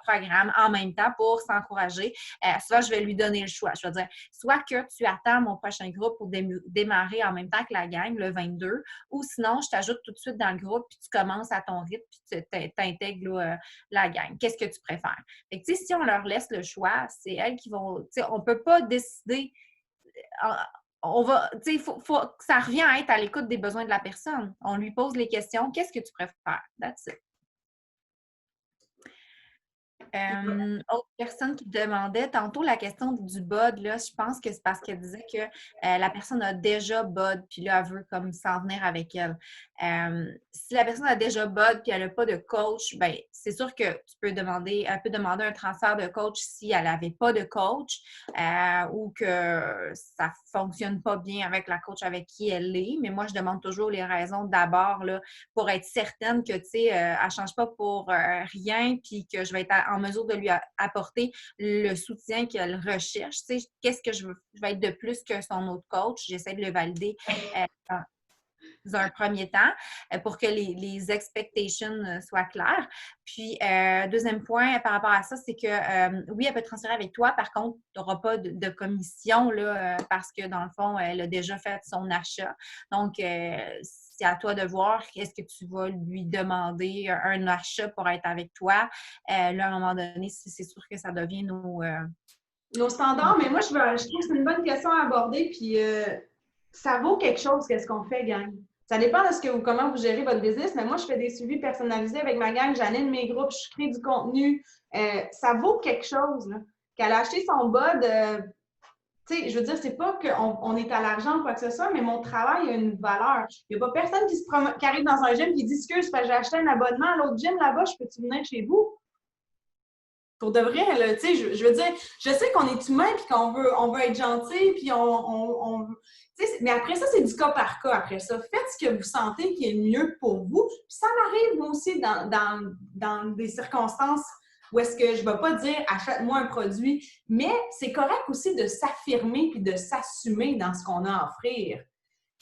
programme en même temps pour s'encourager. Soit je vais lui donner le choix. Je vais dire, soit que tu attends mon prochain groupe pour démarrer en même temps que la gang, le 22, ou sinon, je t'ajoute tout de suite dans le groupe, puis tu commences à ton rythme, puis tu t'intègres la gang. Qu'est-ce que tu préfères? Fait que, si on leur laisse le choix, c'est elles qui vont... On ne peut pas décider... faut que ça revient à être à l'écoute des besoins de la personne. On lui pose les questions. Qu'est-ce que tu préfères? That's it. Autre personne qui demandait tantôt la question du BOD, là, je pense que c'est parce qu'elle disait que la personne a déjà BOD, puis là, elle veut comme s'en venir avec elle. Si la personne a déjà BOD puis elle n'a pas de coach, ben c'est sûr que elle peut demander un transfert de coach si elle n'avait pas de coach ou que ça ne fonctionne pas bien avec la coach avec qui elle est. Mais moi, je demande toujours les raisons d'abord là, pour être certaine que, tu sais, elle ne change pas pour rien puis que je vais être en mesure de lui apporter le soutien qu'elle recherche. Tu sais, qu'est-ce que je vais être de plus que son autre coach? J'essaie de le valider. un premier temps pour que les expectations soient claires. Puis, deuxième point par rapport à ça, c'est que oui, elle peut transférer avec toi. Par contre, tu n'auras pas de commission là, parce que dans le fond, elle a déjà fait son achat. Donc, c'est à toi de voir est-ce que tu vas lui demander un achat pour être avec toi. Là, à un moment donné, c'est sûr que ça devient nos standards, mais moi, je trouve que c'est une bonne question à aborder, puis ça vaut quelque chose, qu'est-ce qu'on fait, gang? Ça dépend de comment vous gérez votre business, mais moi, je fais des suivis personnalisés avec ma gang, j'anime mes groupes, je crée du contenu. Ça vaut quelque chose, là. Qu'elle a acheté son bod, tu sais, je veux dire, c'est pas qu'on est à l'argent ou quoi que ce soit, mais mon travail a une valeur. Il n'y a pas personne qui arrive dans un gym qui dit « Excuse, j'ai acheté un abonnement à l'autre gym là-bas, je peux-tu venir chez vous? » Pour de vrai, là, tu sais, je veux dire, je sais qu'on est humain puis qu'on veut être gentil, puis mais après ça, c'est du cas par cas. Après ça, faites ce que vous sentez qui est le mieux pour vous. Puis ça m'arrive, moi aussi, dans des circonstances où est-ce que je ne vais pas dire « achète-moi un produit », mais c'est correct aussi de s'affirmer puis de s'assumer dans ce qu'on a à offrir.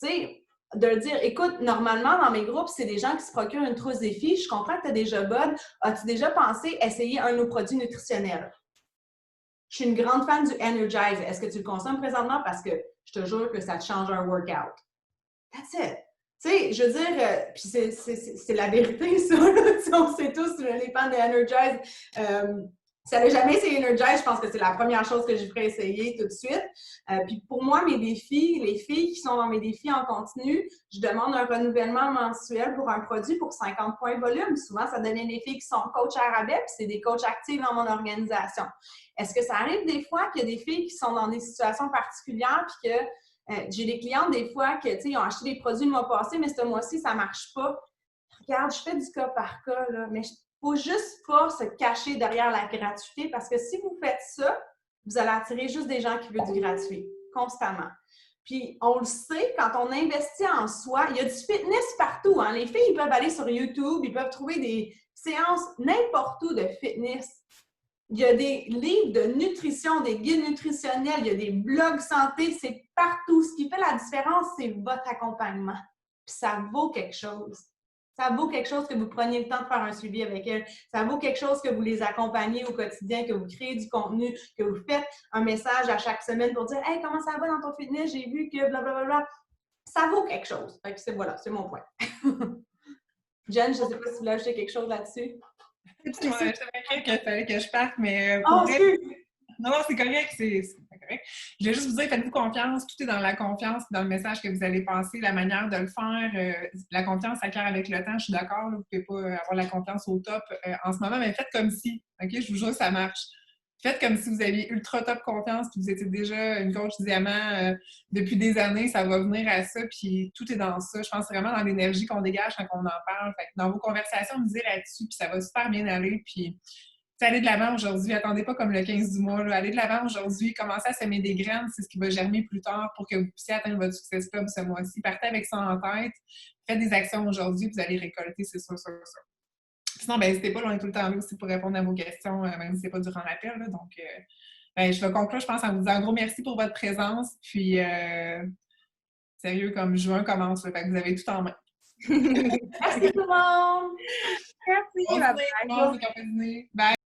Tu sais, de dire, écoute, normalement, dans mes groupes, c'est des gens qui se procurent une trousse des filles. Je comprends que tu as déjà bod. As-tu déjà pensé essayer un de nos produits nutritionnels? Je suis une grande fan du Energize. Est-ce que tu le consommes présentement? Parce que je te jure que ça te change un workout. That's it. Tu sais, je veux dire, puis c'est la vérité, ça. On sait tous, les fans de Energize. Si elle n'a jamais essayé Energize, je pense que c'est la première chose que je ferais essayer tout de suite. Puis pour moi, mes défis, les filles qui sont dans mes défis en continu, je demande un renouvellement mensuel pour un produit pour 50 points volume. Souvent, ça devient des filles qui sont coachs à rabais, puis c'est des coachs actifs dans mon organisation. Est-ce que ça arrive des fois qu'il y a des filles qui sont dans des situations particulières, puis que j'ai des clientes des fois qui ont acheté des produits le mois passé, mais ce mois-ci, ça ne marche pas. Regarde, je fais du cas par cas, là, mais il ne faut juste pas se cacher derrière la gratuité parce que si vous faites ça, vous allez attirer juste des gens qui veulent du gratuit, constamment. Puis, on le sait, quand on investit en soi, il y a du fitness partout. Hein? Les filles, ils peuvent aller sur YouTube, ils peuvent trouver des séances n'importe où de fitness. Il y a des livres de nutrition, des guides nutritionnels, il y a des blogs santé, c'est partout. Ce qui fait la différence, c'est votre accompagnement. Puis, ça vaut quelque chose. Ça vaut quelque chose que vous preniez le temps de faire un suivi avec elles. Ça vaut quelque chose que vous les accompagnez au quotidien, que vous créez du contenu, que vous faites un message à chaque semaine pour dire « Hey, comment ça va dans ton fitness? J'ai vu que blablabla. » Ça vaut quelque chose. Fait que voilà, c'est mon point. Jen, je ne sais pas si vous voulez ajouter quelque chose là-dessus. Je savais qu'il fallait que je parte, mais Oh, non, c'est correct, c'est correct. Je vais juste vous dire, faites-vous confiance. Tout est dans la confiance, dans le message que vous allez passer, la manière de le faire. La confiance s'acquiert avec le temps, je suis d'accord. Vous ne pouvez pas avoir la confiance au top en ce moment, mais faites comme si. OK? Je vous jure, ça marche. Faites comme si vous aviez ultra top confiance, puis vous étiez déjà une coach diamant depuis des années. Ça va venir à ça, puis tout est dans ça. Je pense vraiment dans l'énergie qu'on dégage quand on en parle. Fait que dans vos conversations, misez là-dessus, puis ça va super bien aller. Puis allez de l'avant aujourd'hui, attendez pas comme le 15 du mois, là. Allez de l'avant aujourd'hui, commencez à semer des graines, c'est ce qui va germer plus tard pour que vous puissiez atteindre votre success club ce mois-ci. Partez avec ça en tête, faites des actions aujourd'hui, vous allez récolter, c'est sûr. Sinon, n'hésitez pas, on est tout le temps là aussi pour répondre à vos questions, même si ce n'est pas durant l'appel. Donc, je vais conclure, je pense, en vous disant un gros merci pour votre présence. Puis, sérieux, comme juin commence, là, fait que vous avez tout en main. Merci tout le monde! Merci, bye. Bye.